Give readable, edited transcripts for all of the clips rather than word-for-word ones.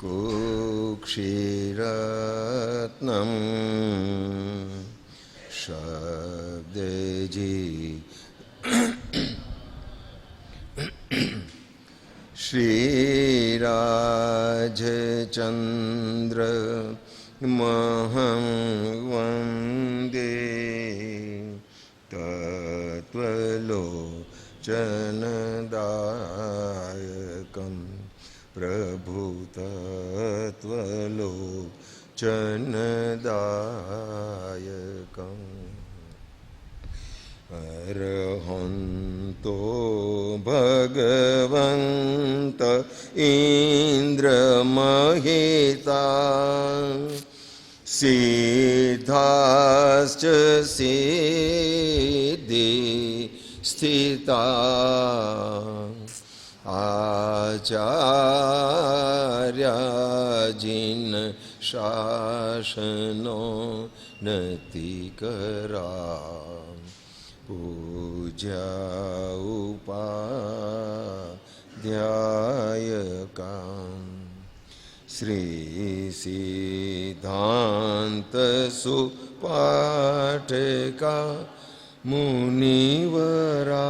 कुक्षिरत्नं शब्दजी श्रीराजचन्द्र महं वन्दे तत्त्वलोचनदायकं प्रभुतत्त्वलोचनदायकम् अर्हन्तो भगवन्त इन्द्रमहिता सिद्धाश्च सिद्धि स्थिता आचार्याजिन शासनो नतिकरा पूजा उपाध्यायकां श्री सिद्धान्त सुपाठका मुनिवरा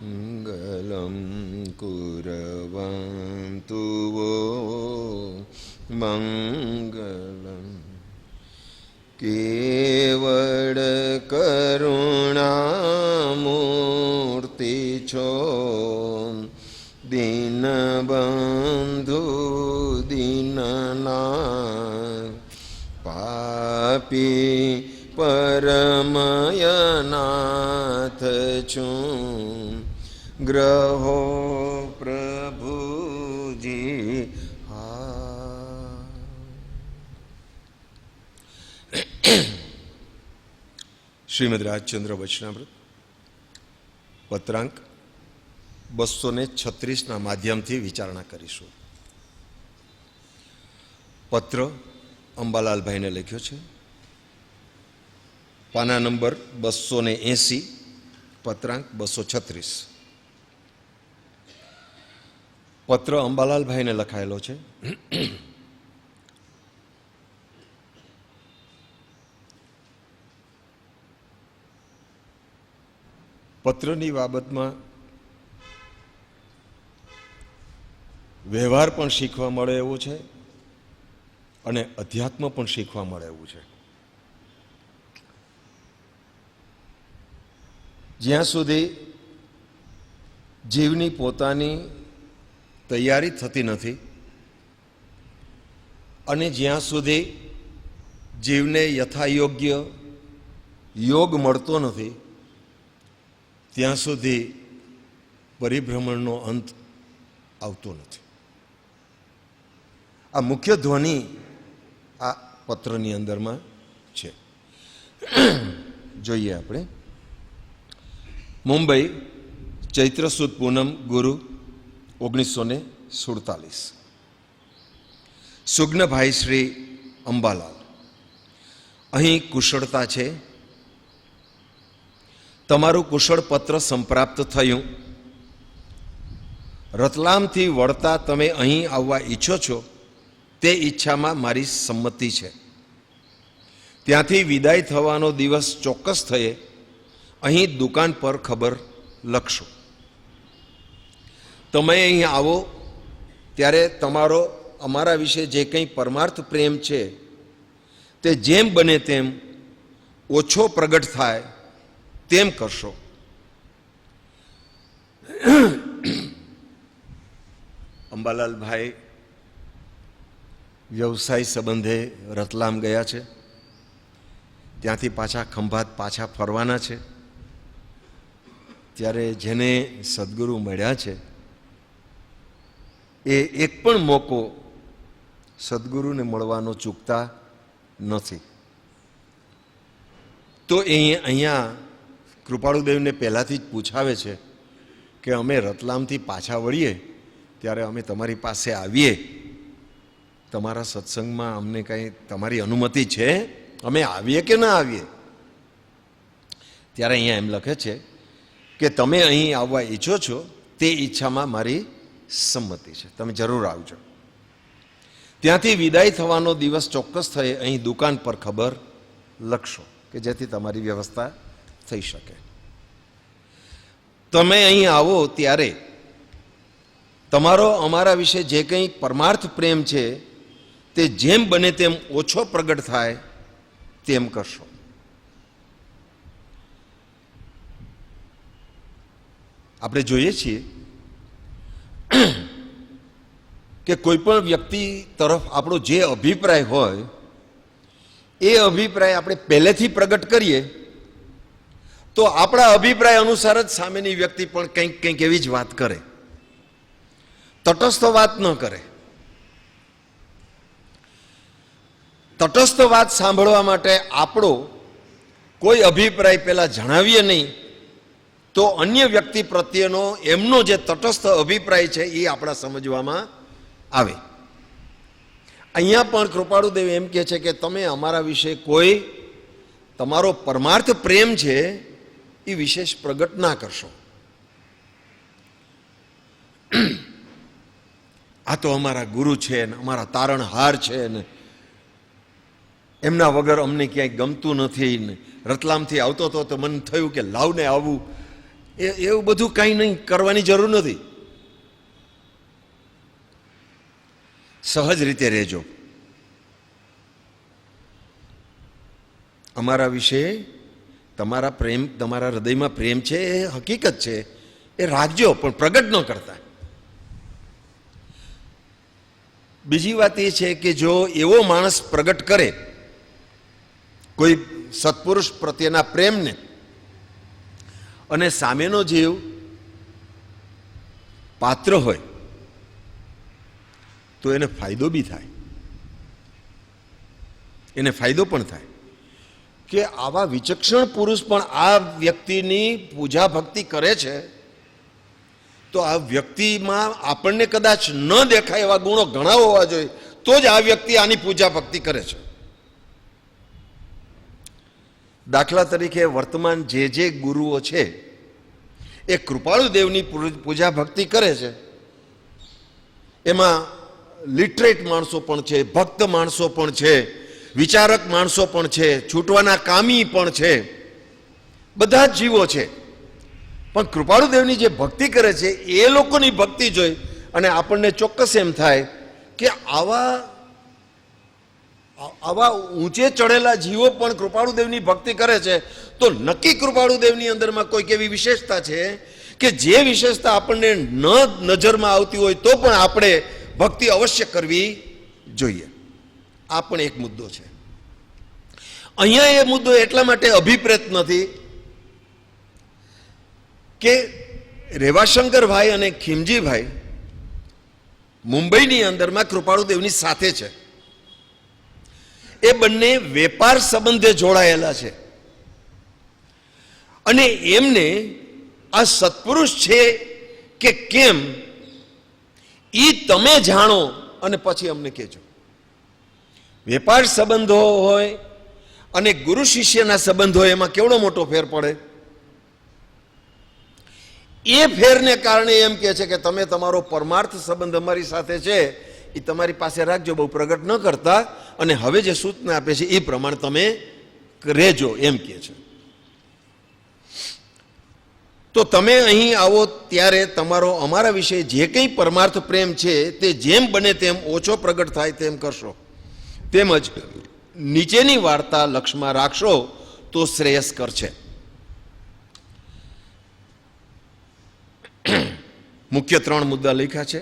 मंगलम कुर्वन्तु वो मंगलम केवल करुणामूर्ति छो दीनबंधु दीननाथ पापी परमयनाथ छूं ग्रहो प्रभुजी श्रीमद રાજચંદ્ર વચનામૃત પત્રાંક 236 માધ્યમથી વિચારણા કરીશું. પત્ર અંબાલાલભાઈને લખ્યો છે. પાના નંબર 280, પત્રાંક 236. પત્ર અંબાલાલભાઈને લખાયેલો છે. પત્રની બાબતમાં વ્યવહાર પણ શીખવા મળે એવું છે અને અધ્યાત્મ પણ શીખવા મળે એવું છે. જ્યાં સુધી જીવની પોતાની તૈયારી થતી નથી અને જ્યાં સુધી જીવને યથાયોગ્ય યોગ મળતો નથી ત્યાં સુધી પરિભ્રમણનો અંત આવતો નથી. આ મુખ્ય ધ્વનિ આ પત્રની અંદરમાં છે. જોઈએ આપણે. મુંબઈ, ચૈત્ર સુદ પૂનમ, ગુરુ 1947. સુગ્નભાઈ શ્રી અંબાલાલ, અહીં કુશળતા છે. તમારું કુશળ પત્ર સંપ્રાપ્ત થયું. રતલામથી વળતા તમે અહીં આવવા ઈચ્છો છો તે ઈચ્છામાં મારી સંમતિ છે. ત્યાંથી વિદાય થવાનો દિવસ ચોક્કસ થયે અહીં દુકાન પર ખબર લખશો. તમે અહીં આવો ત્યારે તમારો અમારા વિશે જે કંઈ પરમાર્થ પ્રેમ છે તે જેમ બને તેમ ઓછો પ્રગટ થાય તેમ કરશો. અંબાલાલભાઈ વ્યવસાય સંબંધે રતલામ ગયા છે. ત્યાંથી પાછા ખંભાત પાછા ફરવાના છે. ત્યારે જેને સદગુરુ મળ્યા છે એ એક પણ મોકો સદગુરુને મળવાનો ચૂકતા નથી. તો અહીંયા કૃપાળુદેવને પહેલાંથી જ પૂછાવે છે કે અમે રતલામથી પાછા વળીએ ત્યારે અમે તમારી પાસે આવીએ, તમારા સત્સંગમાં અમને કંઈ તમારી અનુમતિ છે, અમે આવીએ કે ના આવીએ? ત્યારે અહીંયા એમ લખે છે કે તમે અહીં આવવા ઈચ્છો છો તે ઈચ્છામાં મારી સંમતિ છે, તમે જરૂર આવજો. ત્યાંથી વિદાય થવાનો દિવસ ચોક્કસ થયે અહીં દુકાન પર ખબર લખશો કે જેથી તમારી વ્યવસ્થા થઈ શકે. તમે અહીં આવો ત્યારે તમારો અમારા વિશે જે કંઈ પરમાર્થ પ્રેમ છે તે જેમ બને તેમ ઓછો પ્રગટ થાય તેમ કરશો. આપણે જોઈએ છીએ કે કોઈ પણ વ્યક્તિ તરફ આપણો જે અભિપ્રાય હોય એ અભિપ્રાય આપણે પહેલેથી પ્રગટ કરીએ તો આપણા અભિપ્રાય અનુસાર જ સામેની વ્યક્તિ પણ કંઈક એવી જ વાત કરે, તટસ્થ વાત ન કરે. તટસ્થ વાત સાંભળવા માટે આપણો કોઈ અભિપ્રાય પહેલાં જણાવીએ નહીં તો અન્ય વ્યક્તિ પ્રત્યેનો એમનો જે તટસ્થ અભિપ્રાય છે એ આપણા સમજવામાં આવે. અહીંયા પણ કૃપાળુદેવ એમ કહે છે કે તમે અમારા વિશે કોઈ તમારો પરમાર્થ પ્રેમ છે એ વિશેષ પ્રગટ ના કરશો. આ તો અમારા ગુરુ છે ને અમારા તારણહાર છે ને એમના વગર અમને ક્યાંય ગમતું નથી ને રતલામથી આવતો હતો તો મને થયું કે લાવને આવવું, એવું બધું કાંઈ નહીં, કરવાની જરૂર નથી. સહજ રીતે રહેજો. અમારા વિશે તમારા પ્રેમ, તમારા હૃદયમાં પ્રેમ છે એ હકીકત છે, એ રાખજો પણ પ્રગટ ન કરતા. બીજી વાત એ છે કે જો એવો માણસ પ્રગટ કરે કોઈ સત્પુરુષ પ્રત્યેના પ્રેમને અને સામેનો જીવ પાત્ર હોય તો એને ફાયદો બી થાય, એને ફાયદો પણ થાય કે આવા વિચક્ષણ પુરુષ પણ આ વ્યક્તિની પૂજા ભક્તિ કરે છે તો આ વ્યક્તિમાં આપણને કદાચ ન દેખાય એવા ગુણો ઘણા હોવા જોઈએ તો જ આ વ્યક્તિ આની પૂજા ભક્તિ કરે છે. દાખલા તરીકે વર્તમાન જે ગુરુઓ છે એ કૃપાળુદેવની પૂજા ભક્તિ કરે છે, એમાં લિટરેટ માણસો પણ છે, ભક્ત માણસો પણ છે, વિચારક માણસો પણ છે, છૂટવાના કામી પણ છે, બધા જ જીવો છે. પણ કૃપાળુદેવની જે ભક્તિ કરે છે એ લોકોની ભક્તિ જોઈ અને આપણને ચોક્કસ એમ થાય કે આવા ઊંચે ચડેલા જીવો પણ કૃપાળુદેવની ભક્તિ કરે છે તો નક્કી કૃપાળુદેવની અંદરમાં કોઈક એવી વિશેષતા છે કે જે વિશેષતા આપણને ન નજરમાં આવતી હોય તો પણ આપણે ભક્તિ અવશ્ય કરવી જોઈએ. આ પણ એક મુદ્દો છે. અહીંયા એ મુદ્દો એટલા માટે અભિપ્રેત નથી કે રેવાશંકરભાઈ અને ખીમજીભાઈ મુંબઈની અંદરમાં કૃપાળુદેવની સાથે છે. એ બંને વેપાર સંબંધે જોડાયેલા છે અને એમને આ સત્પુરુષ છે કે કેમ એ તમે જાણો અને પછી અમને કહેજો. વેપાર સંબંધો હોય અને ગુરુ શિષ્યના સંબંધો એમાં કેવડો મોટો ફેર પડે. એ ફેરને કારણે એમ કહે છે કે તમે તમારો પરમાર્થ સંબંધ અમારી સાથે છે એ તમારી પાસે રાખજો, બહુ પ્રગટ ન કરતા, અને હવે જે સૂચના આપે છે એ પ્રમાણે તમે રહેજો એમ કહે છે. તો તમે અહીં આવો ત્યારે તમારો અમારા વિશે જે કંઈ પરમાર્થ પ્રેમ છે તે જેમ બને તેમ ઓછો પ્રગટ થાય તેમ કરશો. તેમજ નીચેની વાર્તા લક્ષમાં રાખશો તો શ્રેયસ્કર છે. મુખ્ય 3 મુદ્દા લખ્યા છે.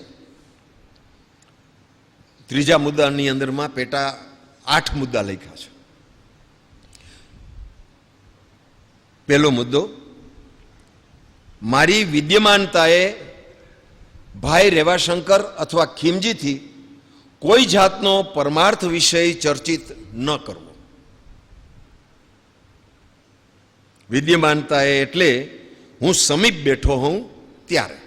ત્રીજા મુદ્દાની અંદરમાં પેટા 8 મુદ્દા લખ્યા છે. પહેલો મુદ્દો, મારી વિદ્યમાનતાએ ભાઈ રેવાશંકર અથવા ખીમજીથી કોઈ જાતનો પરમાર્થ વિષય ચર્ચિત ન કરવો. વિદ્યમાનતા એટલે હું સમીપ બેઠો હોઉં ત્યારે.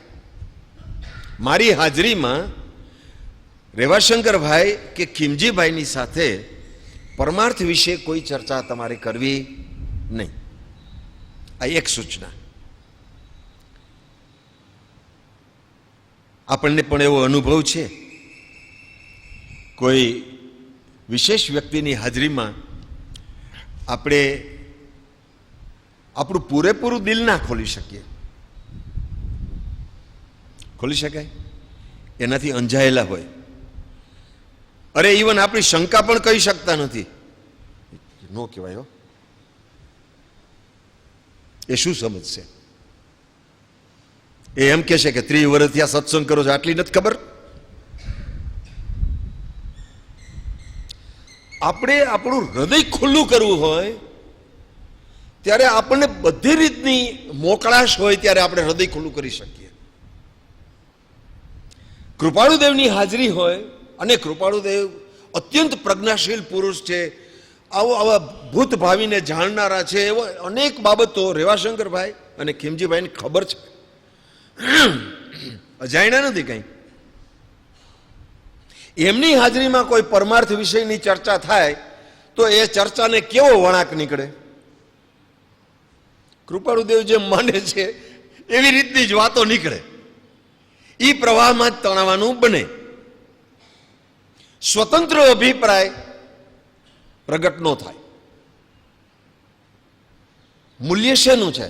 મારી હાજરીમાં રેવાશંકરભાઈ કે ખીમજીભાઈની સાથે પરમાર્થ વિશે કોઈ ચર્ચા તમારે કરવી નહીં. આ એક સૂચના. આપણને પણ એવો અનુભવ છે, કોઈ વિશેષ વ્યક્તિની હાજરીમાં આપણે આપણું પૂરેપૂરું દિલ ના ખોલી શકીએ. ખોલી શકાય? એનાથી અંજાયેલા હોય. અરે ઇવન આપણી શંકા પણ કહી શકતા નથી. નો કહેવાય. એ શું સમજશે? એ એમ કહેશે કે 30 વર્ષથી આ સત્સંગ કરો છો, આટલી નથી ખબર? આપણે આપણું હૃદય ખુલ્લું કરવું હોય ત્યારે આપણને બધી રીતની મોકળાશ હોય ત્યારે આપણે હૃદય ખુલ્લું કરી શકીએ. કૃપાળુદેવની હાજરી હોય, અને કૃપાળુદેવ અત્યંત પ્રજ્ઞાશીલ પુરુષ છે, આવા ભૂત ભાવીને જાણનારા છે, એવો અનેક બાબતો રેવાશંકરભાઈ અને ખીમજીભાઈને ખબર છે, અજાણ્યા નથી કંઈ. એમની હાજરીમાં કોઈ પરમાર્થ વિષયની ચર્ચા થાય તો એ ચર્ચાને કેવો વળાંક નીકળે? કૃપાળુદેવ જેમ માને છે એવી રીતની જ વાતો નીકળે. એ પ્રવાહમાં જ તણાવવાનું બને. સ્વતંત્ર અભિપ્રાય પ્રગટ ન થાય. મૂલ્ય શેનું છે?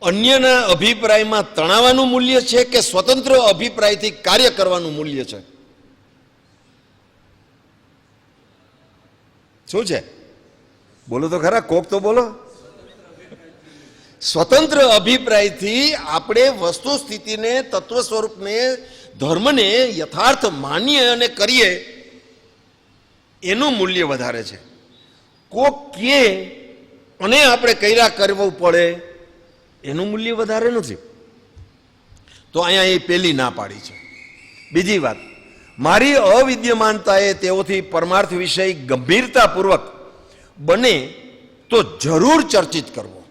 અન્યના અભિપ્રાયમાં તણાવવાનું મૂલ્ય છે કે સ્વતંત્ર અભિપ્રાયથી કાર્ય કરવાનું મૂલ્ય છે? શું છે? બોલો તો ખરા, કોક તો બોલો. સ્વતંત્ર અભિપ્રાયથી આપણે વસ્તુ સ્થિતિને, તત્વ સ્વરૂપને, ધર્મને યથાર્થ માનીએ અને કરીએ એનું મૂલ્ય વધારે છે. કોક કે અને આપણે કર્યા કરવું પડે એનું મૂલ્ય વધારે નથી. તો અહીંયા એ પેલી ના પાડી છે. બીજી વાત, મારી અવિદ્યમાનતાએ તેઓથી પરમાર્થ વિષય ગંભીરતાપૂર્વક બને તો જરૂર ચર્ચિત કરવો.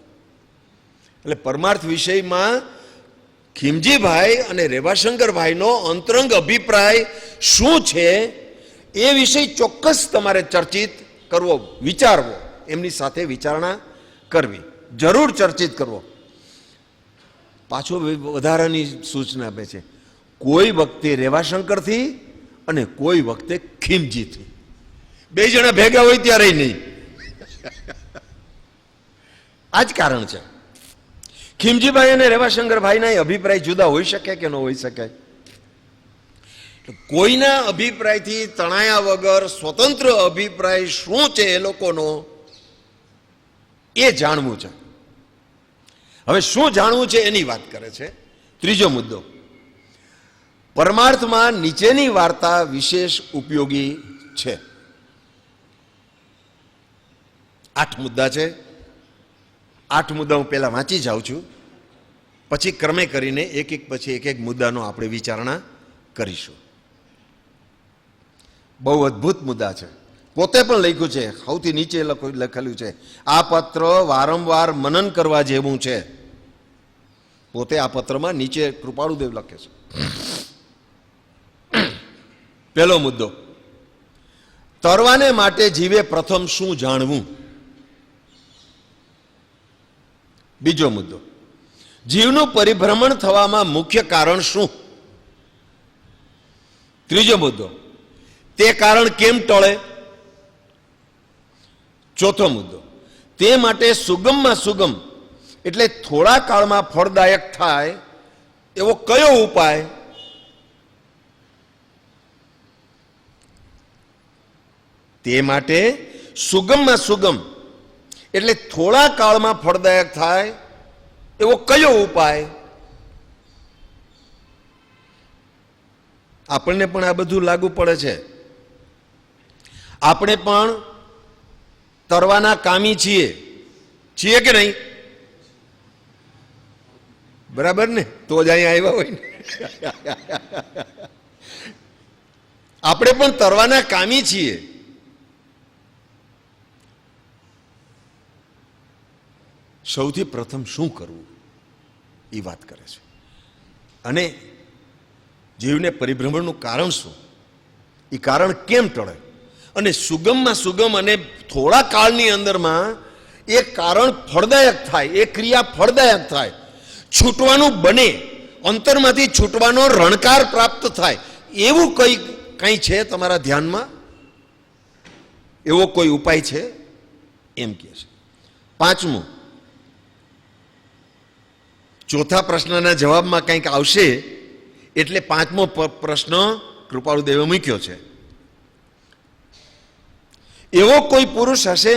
એટલે પરમાર્થ વિષયમાં ખીમજીભાઈ અને રેવાશંકરભાઈનો અંતરંગ અભિપ્રાય શું છે એ વિષય ચોક્કસ તમારે ચર્ચિત કરવો, વિચારવો, એમની સાથે વિચારણા કરવી, જરૂર ચર્ચિત કરવો. પાછો વધારાની સૂચના આપે છે, કોઈ વખતે રેવાશંકરથી અને કોઈ વખતે ખીમજીથી. બે જણા ભેગા હોય ત્યારે નહીં. આ જ કારણ છે. ખીમજીભાઈ અને રેવાશંકરભાઈના અભિપ્રાય જુદા હોઈ શકે કે ન હોઈ શકે? કોઈના અભિપ્રાયથી તણાયા વગર સ્વતંત્ર અભિપ્રાય શું છે એ લોકોનો, એ જાણવું છે. હવે શું જાણવું છે એની વાત કરે છે. ત્રીજો મુદ્દો, પરમાર્થમાં નીચેની વાર્તા વિશેષ ઉપયોગી છે. 8 મુદ્દા છે. 8 મુદ્દા હું પહેલા વાંચી જાઉં છું, પછી ક્રમે કરીને એક એક પછી એક મુદ્દાનો આપણે વિચારણા કરીશું. બહુ અદ્ભુત મુદ્દા છે. પોતે પણ લખ્યું છે, સૌથી નીચે લખેલું છે, આ પત્ર વારંવાર મનન કરવા જેવું છે. પોતે આ પત્રમાં નીચે કૃપાળુદેવ લખે છે. પહેલો મુદ્દો, તરવાને માટે જીવે પ્રથમ શું જાણવું? બીજો મુદ્દો, જીવનું પરિભ્રમણ થવામાં મુખ્ય કારણ શું? ત્રીજો મુદ્દો, તે કારણ કેમ ટળે? ચોથો મુદ્દો, તે માટે સુગમમાં સુગમ એટલે થોડા કાળમાં ફળદાયક થાય એવો કયો ઉપાય? તે માટે સુગમમાં સુગમ એટલે થોડા કાળમાં ફળદાયક થાય એવો કયો ઉપાય? આપણને પણ આ બધું લાગુ પડે છે. આપણે પણ તરવાના કામી છીએ કે નહીં? બરાબર ને? તો જ અહીંયા આવ્યા હોય ને. આપણે પણ તરવાના કામી છીએ. સૌથી પ્રથમ શું કરવું એ વાત કરે છે. અને જીવને પરિભ્રમણનું કારણ શું, એ કારણ કેમ ટળે, અને સુગમમાં સુગમ અને થોડા કાળની અંદરમાં એ કારણ ફળદાયક થાય, એ ક્રિયા ફળદાયક થાય, છૂટવાનું બને, અંતરમાંથી છૂટવાનો રણકાર પ્રાપ્ત થાય, એવું કંઈ છે તમારા ધ્યાનમાં? એવો કોઈ ઉપાય છે? એમ કહે છે. પાંચમું, ચોથા પ્રશ્નના જવાબમાં કંઈક આવશે એટલે પાંચમો પ્રશ્ન કૃપાળુદેવે મૂક્યો છે. એવો કોઈ પુરુષ હશે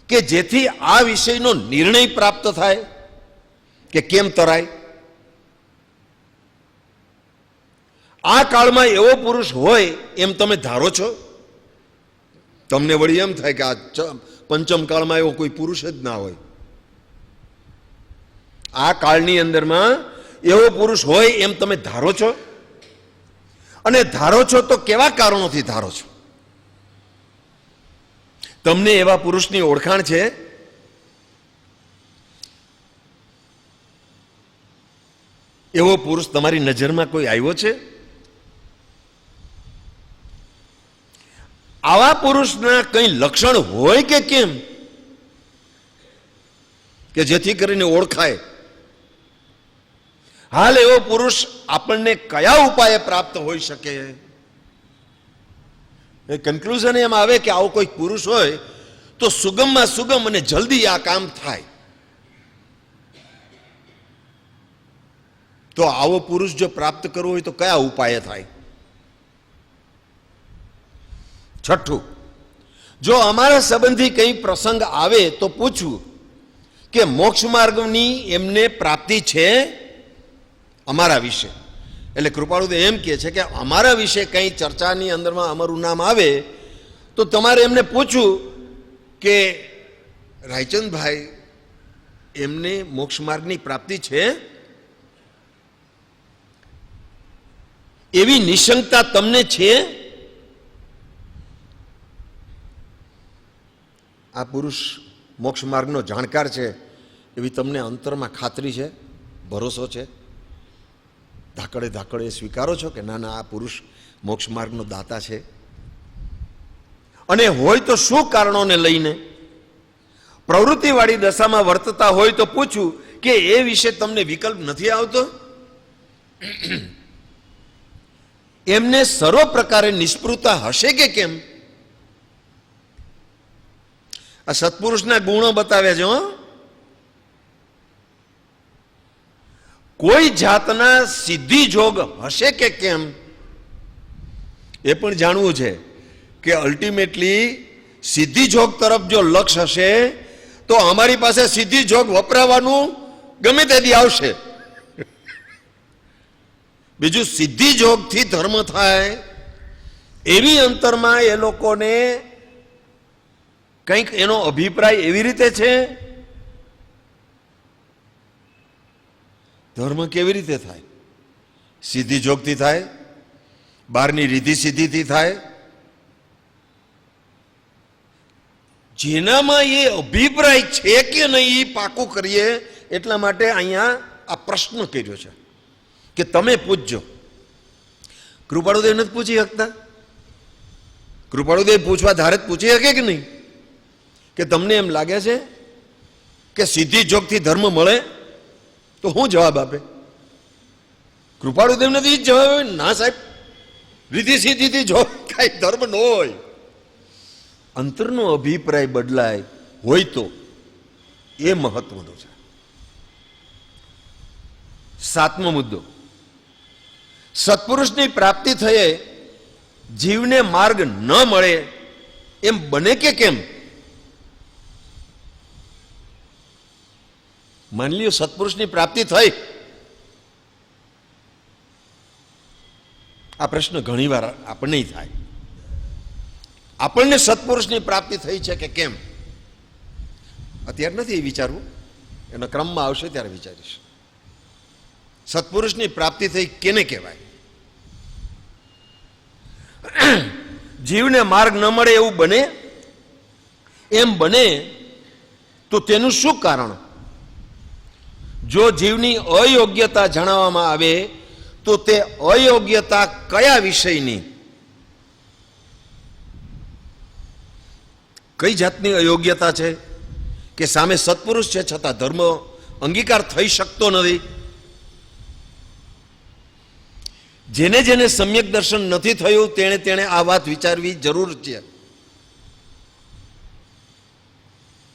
કે જેથી આ વિષયનો નિર્ણય પ્રાપ્ત થાય કે કેમ તરાય? આ કાળમાં એવો પુરુષ હોય એમ તમે ધારો છો? તમને વળી એમ થાય કે આ પંચમ કાળમાં એવો કોઈ પુરુષ જ ના હોય. આ કાળની અંદરમાં એવો પુરુષ હોય એમ તમે ધારો છો? અને ધારો છો તો કેવા કારણોથી ધારો છો? તમને એવા પુરુષની ઓળખાણ છે? એવો પુરુષ તમારી નજરમાં કોઈ આવ્યો છે? આવા પુરુષના કંઈ લક્ષણ હોય કે કેમ, કે જેથી કરીને ઓળખાય? હાલ એવો પુરુષ આપણને કયા ઉપાયે પ્રાપ્ત હોઈ શકે? કન્ક્લુઝન એમ આવે કે આવો કોઈ પુરુષ હોય તો સુગમમાં સુગમ અને જલ્દી આ કામ થાય. તો આવો પુરુષ જો પ્રાપ્ત કરવો હોય તો કયા ઉપાય થાય? છઠ્ઠું, જો અમારા સંબંધી કંઈ પ્રસંગ આવે તો પૂછવું કે મોક્ષ માર્ગની એમને પ્રાપ્તિ છે અમારા વિશે. એટલે કૃપાળુદેવ એમ કહે છે કે અમારા વિશે કંઈ ચર્ચાની અંદરમાં અમારું નામ આવે તો તમારે એમને પૂછવું કે રાયચંદભાઈ એમને મોક્ષ માર્ગની પ્રાપ્તિ છે? એવી નિશંકતા તમને છે? આ પુરુષ મોક્ષ માર્ગનો જાણકાર છે એવી તમને અંતરમાં ખાતરી છે, ભરોસો છે? ધાકડે ધાકડે સ્વીકારો છો કે ના ના આ પુરુષ મોક્ષ માર્ગનો દાતા છે? અને હોય તો શું કારણોને લઈને? પ્રવૃત્તિવાળી દશામાં વર્તતા હોય તો પૂછવું કે એ વિશે તમને વિકલ્પ નથી આવતો? એમને સર્વ પ્રકારે નિષ્પૃતા હશે કે કેમ? આ સત્પુરુષના ગુણો બતાવ્યા છે. કોઈ જાતના સિદ્ધિ જોગ હશે કે કેમ? એ પણ જાણવું છે કે અલ્ટિમેટલી સિદ્ધિ જોગ તરફ જો લક્ષ્ય હશે તો અમારી પાસે સિદ્ધિ જોગ વપરાવાનું ગમે તેથી આવશે. બીજું, સિદ્ધિ જોગથી ધર્મ થાય એવી અંતરમાં એ લોકોને કંઈક એનો અભિપ્રાય એવી રીતે છે. ધર્મ કેવી રીતે થાય? સિદ્ધિ જોગથી થાય? બહારની રીધિ સિદ્ધિથી થાય? જેનામાં એ અભિપ્રાય છે કે નહીં એ પાકું કરીએ એટલા માટે અહીંયા આ પ્રશ્ન કર્યો છે કે તમે પૂછજો. કૃપાળુદેવ નથી પૂછી શકતા? કૃપાળુદેવ પૂછવા ધારે પૂછી શકે કે નહીં? કે તમને એમ લાગે છે કે સિદ્ધિ જોગથી ધર્મ મળે? તો હું જવાબ આપે? કૃપાળુદેવ નથી જવાબ આપે, ના સાહેબ રીતિ સિદ્ધિથી જો કઈ ધર્મ ન હોય. અંતરનો અભિપ્રાય બદલાય હોય તો એ મહત્વનું છે. સાતમો મુદ્દો, સત્પુરુષની પ્રાપ્તિ થયે જીવને માર્ગ ન મળે એમ બને કે કેમ? માની લ્યો સત્પુરુષની પ્રાપ્તિ થઈ. આ પ્રશ્ન ઘણીવાર આપણને થાય. આપણને સત્પુરુષની પ્રાપ્તિ થઈ છે કે કેમ? અત્યારે નથી વિચારવું, એનો ક્રમમાં આવશે ત્યારે વિચારીશ. સત્પુરુષની પ્રાપ્તિ થઈ કેને કહેવાય? જીવને માર્ગ ન મળે એવું બને? એમ બને તો તેનું શું કારણ? જો જીવની અયોગ્યતા જણાવવામાં આવે તો તે અયોગ્યતા કયા વિષયની, કઈ જાતની અયોગ્યતા છે કે સામે સત્પુરુષ છે છતાં ધર્મ અંગીકાર થઈ શકતો નથી? જેને જેને સમ્યક દર્શન નથી થયું તેણે આ વાત વિચારવી જરૂર છે.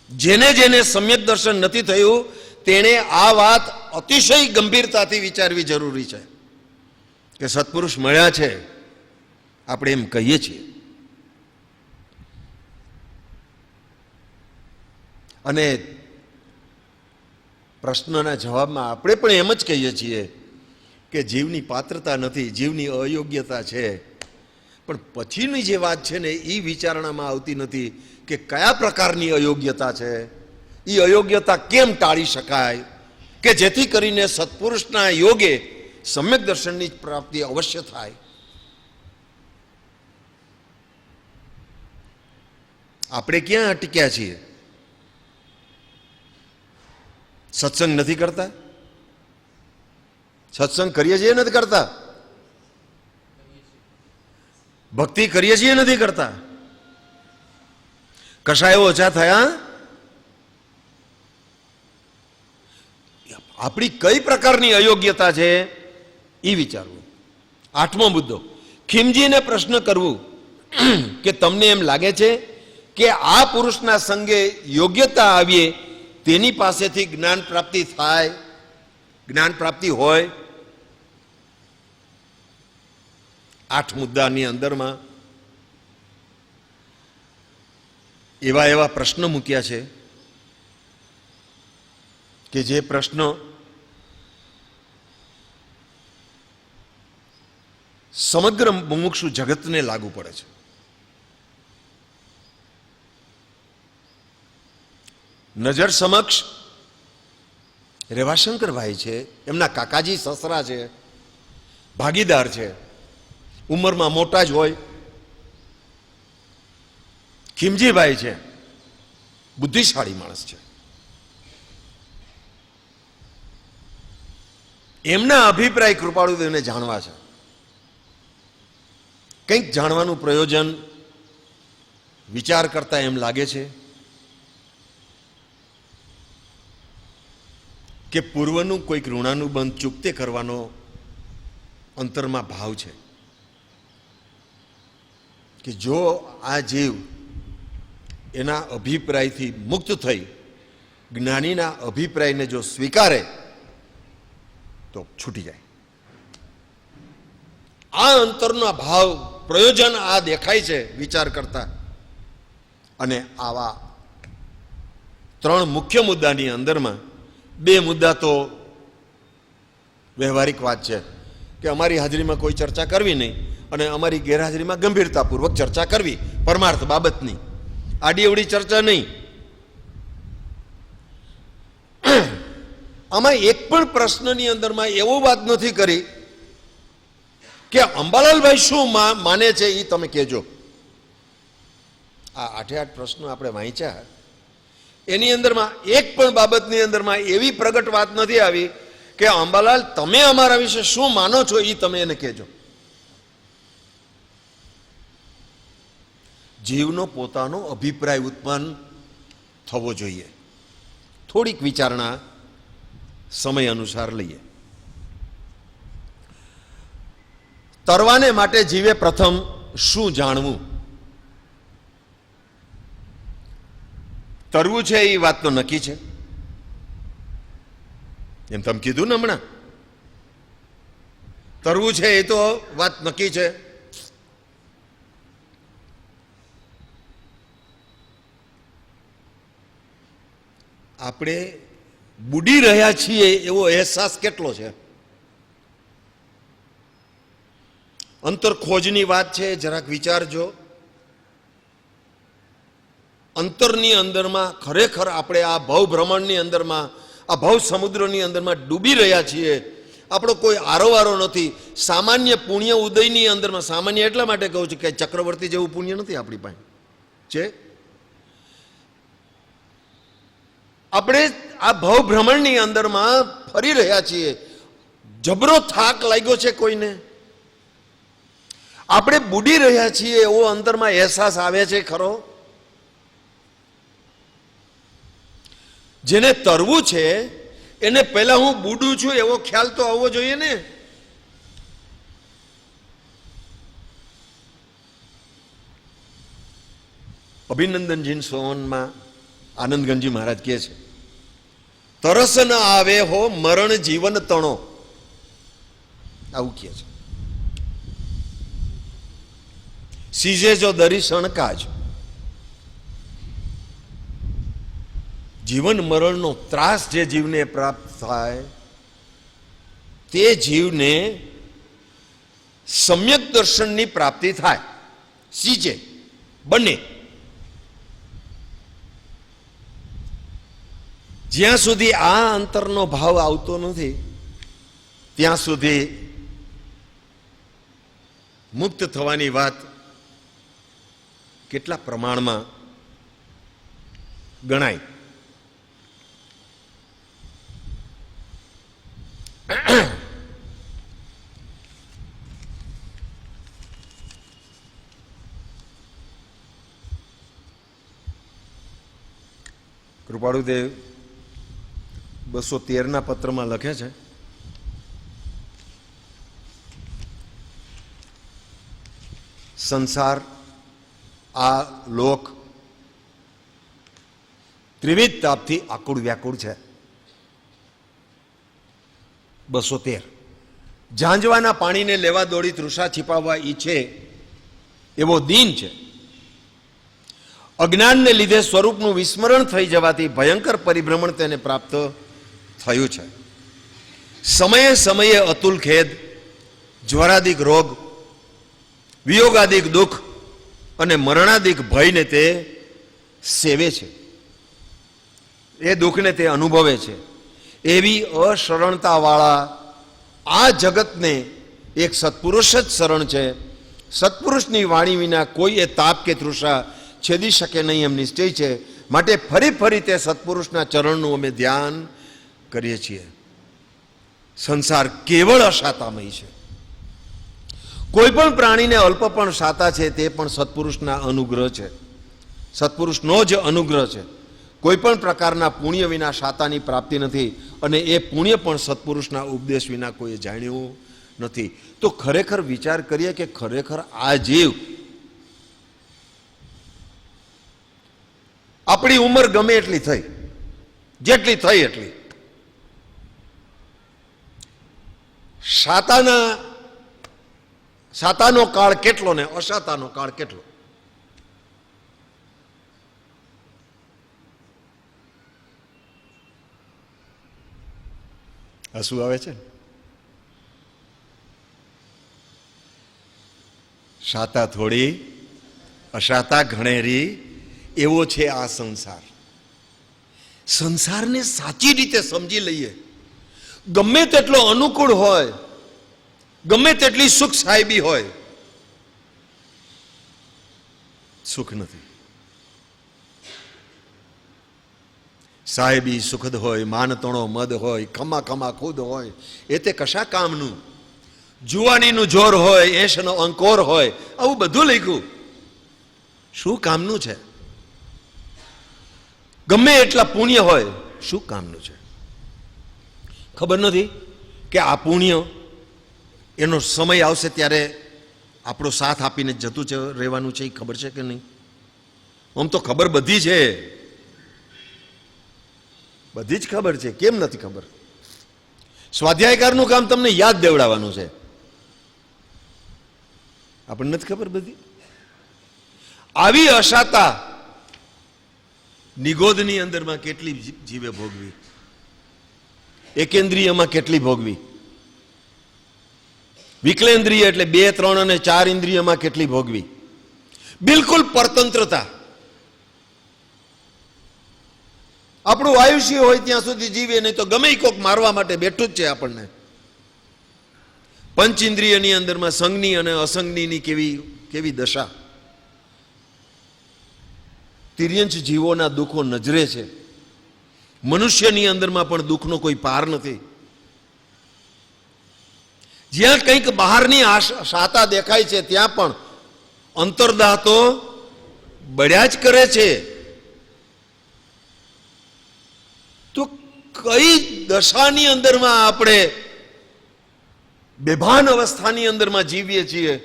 જેને જેને સમ્યક દર્શન નથી થયું તેણે આ વાત અતિશય ગંભીરતાથી વિચારવી જરૂરી છે કે સત્પુરુષ મળ્યા છે આપણે એમ કહીએ છીએ, અને પ્રશ્નના જવાબમાં આપણે પણ એમ જ કહીએ છીએ કે જીવની પાત્રતા નથી, જીવની અયોગ્યતા છે. પણ પછીની જે વાત છે ને એ વિચારણામાં આવતી નથી કે કયા પ્રકારની અયોગ્યતા છે, એ અયોગ્યતા કેમ ટાળી શકાય કે જેથી કરીને સત્પુરુષના યોગે સમ્યક દર્શનની પ્રાપ્તિ અવશ્ય થાય. આપણે ક્યાં અટક્યા છીએ? સત્સંગ નથી કરતા? સત્સંગ કરીએ છીએ નથી કરતા? ભક્તિ કરીએ છીએ નથી કરતા? કશાયો ઓછા થયા? આપણી કઈ પ્રકારની અયોગ્યતા છે એ વિચારવું. 8મો મુદ્દો, ખીમજીને પ્રશ્ન કરવું કે તમને એમ લાગે છે કે આ પુરુષના સંગે યોગ્યતા આવીએ તેની પાસેથી જ્ઞાન પ્રાપ્તિ થાય, જ્ઞાન પ્રાપ્તિ હોય? 8 મુદ્દાની અંદરમાં એવા પ્રશ્નો મૂક્યા છે કે જે પ્રશ્નો સમગ્ર મુમુક્ષુ જગતને લાગુ પડે છે. નજર સમક્ષ રેવાશંકરભાઈ છે, એમના કાકાજી સસરા છે, ભાગીદાર છે, ઉંમરમાં મોટા જ હોય. ખીમજીભાઈ છે, બુદ્ધિશાળી માણસ છે. એમના અભિપ્રાય કૃપાળુદેવને જાણવા છે. કંઈક જાણવાનું પ્રયોજન વિચાર કરતા એમ લાગે છે કે પૂર્વનું કોઈક ઋણાનુબંધ ચૂકતે કરવાનો અંતરમાં ભાવ છે કે જો આ જીવ એના અભિપ્રાયથી મુક્ત થઈ જ્ઞાનીના અભિપ્રાયને જો સ્વીકારે તો છૂટી જાય. આ અંતરનો ભાવ પ્રયોજન આ દેખાય છે વિચાર કરતા. અને આવા 3 મુખ્ય મુદ્દાની અંદરમાં 2 મુદ્દા તો વ્યવહારિક વાત છે કે અમારી હાજરીમાં કોઈ ચર્ચા કરવી નહીં અને અમારી ગેરહાજરીમાં ગંભીરતાપૂર્વક ચર્ચા કરવી, પરમાર્થ બાબતની, આડી અવડી ચર્ચા નહીં. આમાં એક પણ પ્રશ્નની અંદરમાં એવો વાત નથી કરી કે અંબાલાલભાઈ શું માને છે એ તમે કહેજો. આ 8 પ્રશ્નો આપણે વાંચ્યા, એની અંદરમાં એક પણ બાબતની અંદરમાં એવી પ્રગટ વાત નથી આવી કે અંબાલાલ તમે અમારા વિશે શું માનો છો એ તમે એને કહેજો. જીવનો પોતાનો અભિપ્રાય ઉત્પન્ન થવો જોઈએ. થોડીક વિચારણા સમય અનુસાર લઈએ. તરવાને માટે જીવે પ્રથમ શું જાણવું? તરવું છે એ વાત તો નક્કી છે, એમ તમે કીધું ને હમણાં. તરવું છે એ તો વાત નક્કી છે. આપણે બુડી રહ્યા છીએ એવો અહેસાસ કેટલો છે? અંતર ખોજની વાત છે, જરાક વિચારજો. અંતરની અંદરમાં ખરેખર આપણે આ ભવ ભ્રમણની અંદરમાં, આ ભવ સમુદ્રની અંદરમાં ડૂબી રહ્યા છીએ. આપણો કોઈ આરોવારો નથી. સામાન્ય પુણ્ય ઉદયની અંદરમાં, સામાન્ય એટલા માટે કહું છું કે ચક્રવર્તી જેવું પુણ્ય નથી આપણી પાસે છે. આપણે આ ભવભ્રમણની અંદરમાં ફરી રહ્યા છીએ. જબરો થાક લાગ્યો છે કોઈને, આપણે બુડી રહ્યા છીએ એવો અંદરમાં અહેસાસ આવે છે ખરો? જેને તરવું છે એને પહેલા હું બુડું છું એવો ખ્યાલ તો આવવો જોઈએ ને. અભિનંદનજી સોવનમાં આનંદગંજી મહારાજ કહે છે, તરસ ન આવે હો મરણ જીવન તણો, આવું કહે છે. સીજે જો દરીસણ કાજ, જીવન મરણનો ત્રાસ જે જીવને પ્રાપ્ત થાય તે જીવને સમ્યક દર્શનની પ્રાપ્તિ થાય. સીજે બને, જ્યાં સુધી આ અંતરનો ભાવ આવતો નથી ત્યાં સુધી મુક્ત થવાની વાત કેટલા પ્રમાણમાં ગણાય. કૃપાળુદેવ 213 પત્રમાં લખે છે, સંસાર આ લોક ત્રિવિધ તાપથી આકુળ વ્યાકુળ છે. 213 ઝાંઝવાના પાણીને લેવા દોડી તૃષા छिपाવવા ઈચ્છે એવો દીન છે. અજ્ઞાનને લીધે સ્વરૂપનું વિસ્મરણ થઈ જવાથી ભયંકર પરિભ્રમણ તેને પ્રાપ્ત થયું છે. સમયે સમયે અતુલ ખેદ, જ્વરાદિક રોગ, વિયોગાદિક દુઃખ અને મરણાદિક ભયને તે સેવે છે, એ દુઃખને તે અનુભવે છે. એવી અશરણતાવાળા આ જગતને એક સત્પુરુષ જ શરણ છે. સત્પુરુષની વાણી વિના કોઈ એ તાપ કે તૃષા છેદી શકે નહીં એમ નિશ્ચય છે. માટે ફરી ફરી તે સત્પુરુષના ચરણનું અમે ધ્યાન કરીએ છીએ. સંસાર કેવળ અશાતામય છે. કોઈ પણ પ્રાણીને અલ્પ પણ શાતા છે તે પણ સત્પુરુષના અનુગ્રહ છે, સત્પુરુષનો જ અનુગ્રહ છે. કોઈ પણ પ્રકારના પુણ્ય વિના શાતાની પ્રાપ્તિ નથી અને એ પુણ્ય પણ સત્પુરુષના ઉપદેશ વિના કોઈએ જાણ્યું નથી. તો ખરેખર વિચાર કરીએ કે ખરેખર આ જીવ આપણી ઉંમર ગમે એટલી થઈ, જેટલી થઈ એટલી, શાતાનો કાળ કેટલો ને અશાતાનો કાળ કેટલો? હસવું આવે છે. શાતા થોડી અશાતા ઘણેરી એવો છે આ સંસાર. સંસારને સાચી રીતે સમજી લઈએ, ગમે તેટલો અનુકૂળ હોય, ગમે તેટલી સુખ સાહેબી હોય, સુખ નથી. સાહેબી સુખદ હોય, માનતણો મદ હોય, ખમા ખમા ખુદ હોય, એ તે કશા કામનું? જુવાનીનું જોર હોય, એશનો અંકોર હોય, આવું બધું લખ્યું, શું કામનું છે? ગમે એટલા પુણ્ય હોય, શું કામનું છે? ખબર નથી કે આ પુણ્ય એનો સમય આવશે ત્યારે આપણો સાથ આપીને જતું છે, રહેવાનું છે, એ ખબર છે કે નહીં? આમ તો ખબર બધી છે, બધી જ ખબર છે. કેમ નથી ખબર? સ્વાધ્યાયકારનું કામ તમને યાદ દેવડાવવાનું છે. આપણને નથી ખબર બધી? આવી અશાતા નિગોદની અંદરમાં કેટલી જીવે ભોગવી, એકેન્દ્રિયમાં કેટલી ભોગવી, વિકલેન્દ્રિય એટલે 2, 3 અને 4 ઇન્દ્રિયમાં કેટલી ભોગવી. બિલકુલ પરતંત્રતા. આપણું આયુષ્ય હોય ત્યાં સુધી જીવે, નહીં તો ગમે કોક મારવા માટે બેઠું જ છે આપણને. પંચ ઇન્દ્રિયની અંદરમાં સંજ્ઞી અને અસંજ્ઞીની કેવી દશા. તિર્યંચ જીવોના દુઃખો નજરે છે. મનુષ્યની અંદરમાં પણ દુઃખનો કોઈ પાર નથી. જ્યાં કંઈક બહારની શાતા દેખાય છે ત્યાં પણ અંતર્દાહ તો બળ્યા જ કરે છે. તો કઈ દશાની અંદરમાં આપણે બેભાન અવસ્થાની અંદરમાં જીવીએ છીએ?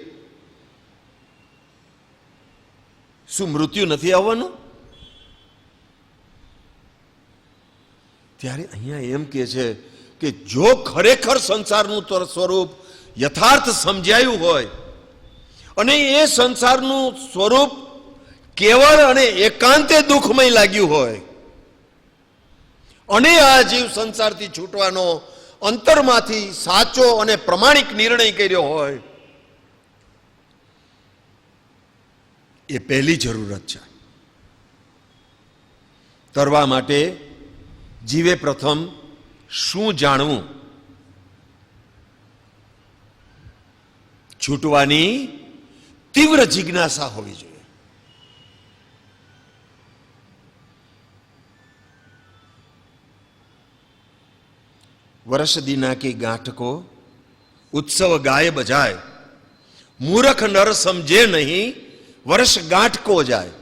શું મૃત્યુ નથી આવવાનું? ત્યારે અહીંયા એમ કે છે કે જો ખરેખર સંસારનું સ્વરૂપ યથાર્થ સમજાયું હોય અને એ સંસારનું સ્વરૂપ કેવળ અને એકાંતે દુઃખમય લાગ્યું હોય અને આ જીવ સંસારથી છૂટવાનો અંતરમાંથી સાચો અને પ્રમાણિક નિર્ણય કર્યો હોય, એ પહેલી જરૂરત છે. તરવા માટે જીવે પ્રથમ શું જાણવું? છૂટવાની તીવ્ર જિજ્ઞાસા હોવી જોઈએ. વર્ષ દીના की गांठ को उत्सव गाय बजाय, मूर्ख नर समझे नहीं વર્ષ ગાંઠ કો જાય.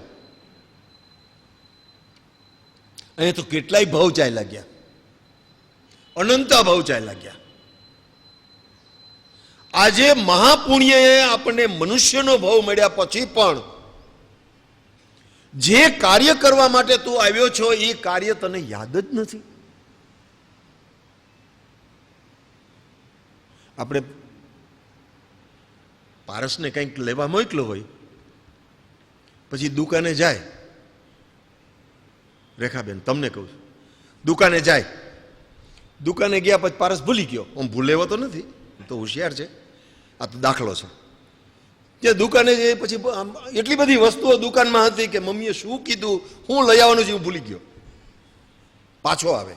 અહીંયા તો કેટલાય ભાવ ચાલ્યા ગયા, અનંતા ભાવ ચાલ્યા ગયા. આજે મહાપુણ્યએ આપણને મનુષ્યનો ભાવ મળ્યા પછી પણ જે કાર્ય કરવા માટે તું આવ્યો છો એ કાર્ય તને યાદ જ નથી. આપણે પારસને કંઈક લેવા મોકલો હોય, પછી દુકાને જાય, રેખાબેન તમને કહું છું, દુકાને જાય, દુકાને ગયા પછી પારસ ભૂલી ગયો. આમ ભૂલે એવો તો નથી, તો હોશિયાર છે, આ તો દાખલો છે. જે દુકાને જઈ પછી એટલી બધી વસ્તુઓ દુકાનમાં હતી કે મમ્મીએ શું કીધું, હું લઈ આવવાનું છે, હું ભૂલી ગયો. પાછો આવે,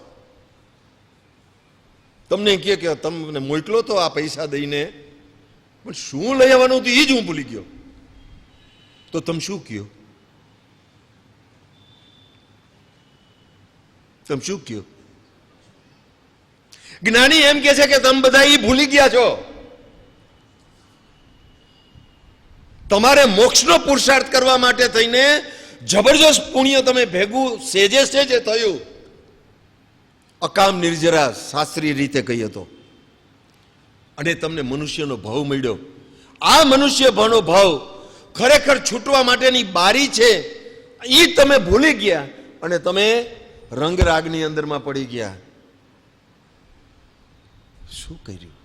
તમને કહે કે તમને મોકલો તો આ પૈસા દઈને, પણ શું લઈ આવવાનું હતું એ જ હું ભૂલી ગયો. તો તમે શું કહ્યું? તમે શું કહ્યું? જ્ઞાની એમ કે છે કે તમે બધા એ ભૂલી ગયા છો. તમારે મોક્ષનો પુરુષાર્થ કરવા માટે થઈને જબરજસ્ત પુણ્ય તમે ભેગું સેજે સેજે થયું. અકામ નિર્જરા શાસ્ત્રીય રીતે કહીએ તો, અને તમને મનુષ્યનો ભાવ મળ્યો. આ મનુષ્ય ભાવનો ભાવ ખરેખર છૂટવા માટેની બારી છે, એ તમે ભૂલી ગયા અને તમે રંગરાગની અંદરમાં પડી ગયા. શું કર્યું?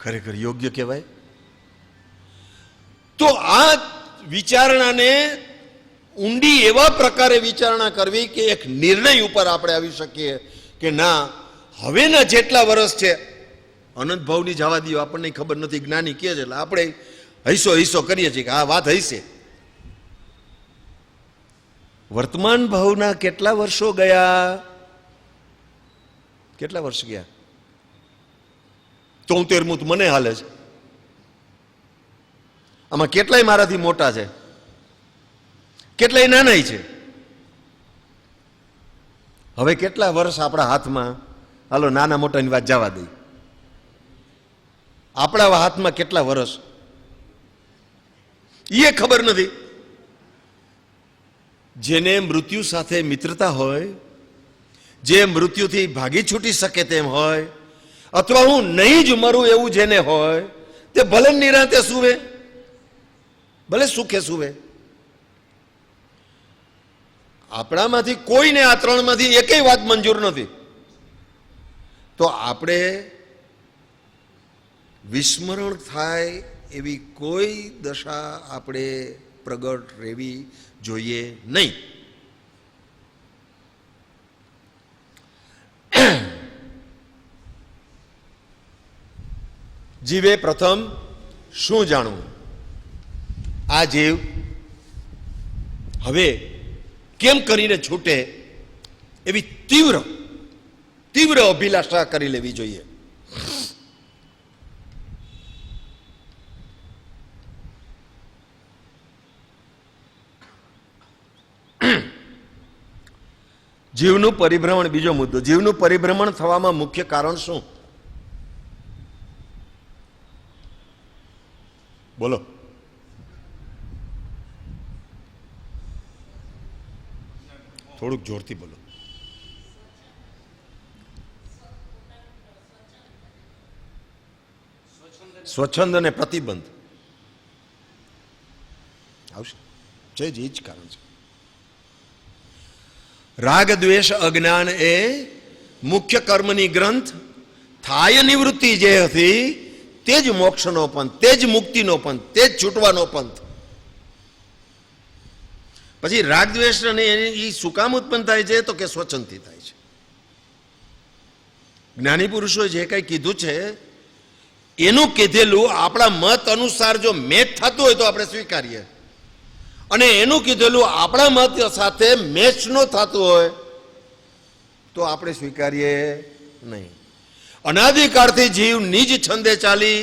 ખરેખર યોગ્ય કહેવાય? તો આ વિચારણાને ઊંડી એવા પ્રકારે વિચારણા કરવી કે એક નિર્ણય ઉપર આપણે આવી શકીએ કે ના, હવેના જેટલા વર્ષ છે, અનંત ભાવની જવા દો, આપણને ખબર નથી, જ્ઞાની કહે છે એટલે આપણે હૈસો હૈસો કરીએ છીએ કે આ વાત હૈસે. વર્તમાન ભાવના કેટલા વર્ષો ગયા? કેટલા વર્ષ ગયા? 73મું મને હાલે છે. આમાં કેટલાય મારાથી મોટા છે, કેટલાય નાના છે. હવે કેટલા વર્ષ આપણા હાથમાં? હાલો નાના મોટાની વાત જવા દઈ, આપણા હાથમાં કેટલા વર્ષ એ ખબર નથી. જેને મૃત્યુ સાથે મિત્રતા હોય, જે મૃત્યુથી ભાગી છૂટી શકે તેમ હોય, અથવા હું નહીં જ મરું એવું જેને હોય, તે ભલે નિરાંતે સૂવે, ભલે સુખે સૂવે. આપણામાંથી કોઈને આ ત્રણમાંથી એકેય વાત મંજૂર નથી. તો આપણે વિસ્મરણ થાય એવી કોઈ દશા આપણે પ્રગટ રહેવી જોઈએ નહીં. જીવે પ્રથમ શું જાણવું? આ જીવ હવે કેમ કરીને છૂટે એવી તીવ્ર તીવ્ર અભિલાષા કરી લેવી જોઈએ. જીવનું પરિભ્રમણ, બીજો મુદ્દો, જીવનું પરિભ્રમણ થવામાં મુખ્ય કારણ શું? બોલો. થોડુંક જોરથી બોલો. સ્વચ્છંદ અને પ્રતિબંધ આવશે છે જ, એ જ કારણ છે. રાગ દ્વેષ અજ્ઞાન એ મુખ્ય કર્મની ગ્રંથ થાય નિવૃત્તિ જે હતી તે જ મોક્ષનો પંથ, તે જ મુક્તિનો પંથ, તે જ છૂટવાનો પંથ. પછી રાગ દ્વેષ અને એ શું કામ ઉત્પન્ન થાય છે? તો કે સ્વચ્છંદથી થાય છે. જ્ઞાની પુરુષોએ જે કંઈ કીધું છે એનું કીધેલું આપણા મત અનુસાર જો મેચ થતું હોય તો આપણે સ્વીકારીએ, અને એનું કીધેલું આપણા મત સાથે મેચ ન થતું હોય તો આપણે સ્વીકારીએ નહીં. અનાદિકાળથી જીવ નિજ છંદે ચાલી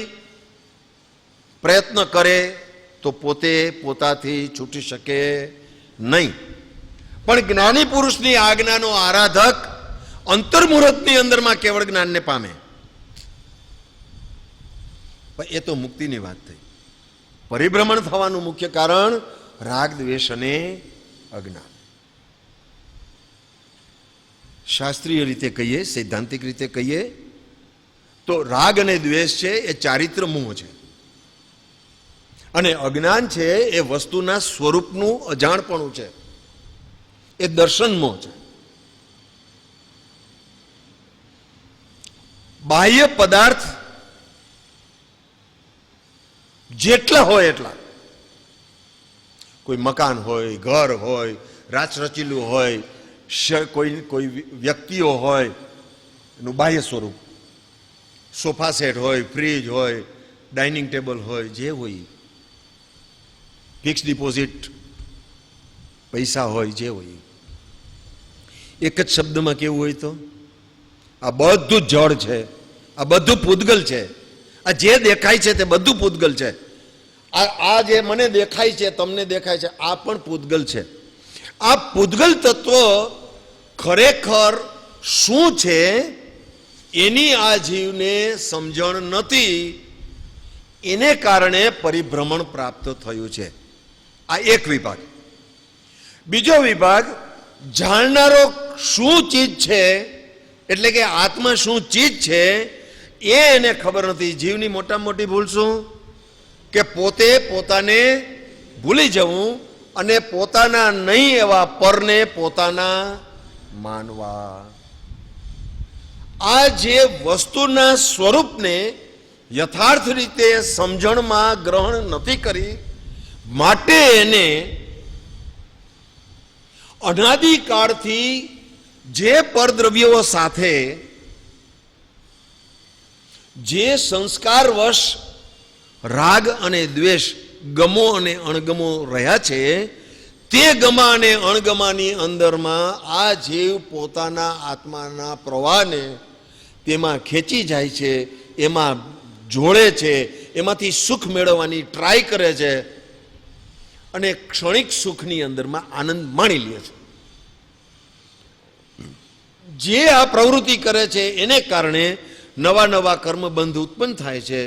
પ્રયત્ન કરે તો પોતે પોતાથી છૂટી શકે નહીં. પણ જ્ઞાની પુરુષની આજ્ઞાનો આરાધક અંતર્મુહૂર્તની અંદરમાં કેવળ જ્ઞાનને પામે. એ તો મુક્તિની વાત થઈ. પરિભ્રમણ થવાનું મુખ્ય કારણ રાગ દ્વેષ અને અજ્ઞાન. શાસ્ત્રીય રીતે કહીએ, સૈદ્ધાંતિક રીતે કહીએ તો રાગ અને દ્વેષ છે એ ચારિત્ર મોહ છે, અને અજ્ઞાન છે એ વસ્તુના સ્વરૂપનું અજાણપણું છે, એ દર્શન મોહ છે. બાહ્ય પદાર્થ જેટલા હોય એટલા, કોઈ મકાન હોય, ઘર હોય, રાચરચીલું હોય, કોઈ વ્યક્તિઓ હોય, એનું બાહ્ય સ્વરૂપ, સોફા સેટ હોય, ફ્રીજ હોય, ડાઇનિંગ ટેબલ હોય, જે હોય, ફિક્સ ડિપોઝિટ પૈસા હોય, જે હોય, એક જ શબ્દમાં કેવું હોય તો આ બધું જળ છે, આ બધું પૂતગલ છે. આ જે દેખાય છે તે બધું પૂતગલ છે. આ જે મને દેખાય છે, તમને દેખાય છે, આ પણ પૂતગલ છે. આ પૂતગલ તત્વ ખરેખર શું છે એની આ જીવને સમજણ નથી, એને કારણે પરિભ્રમણ પ્રાપ્ત થયું છે. આ એક વિભાગ. બીજો વિભાગ, જાણનારો શું ચીજ છે, એટલે કે આત્મા શું ચીજ છે એ એને ખબર નથી. જીવની મોટામાં મોટી ભૂલ શું? કે પોતે પોતાને ભૂલી જવું અને પોતાના નહીં એવા પરને પોતાના માનવા. આ જે વસ્તુના સ્વરૂપને યથાર્થ રીતે સમજણમાં ગ્રહણ નથી કરી, માટે એને અનાદિકાળથી જે પરદ્રવ્યો સાથે જે સંસ્કારવશ રાગ અને દ્વેષ, ગમો અને અણગમો રહ્યા છે, તે ગમા અને અણગમાની અંદરમાં આ જીવ પોતાના આત્માના પ્રવાહને તેમાં ખેંચી જાય છે, એમાં જોડે છે, એમાંથી સુખ મેળવવાની ટ્રાય કરે છે, અને ક્ષણિક સુખની અંદરમાં આનંદ માણી લે છે. જે આ પ્રવૃત્તિ કરે છે એને કારણે નવા નવા કર્મબંધ ઉત્પન્ન થાય છે,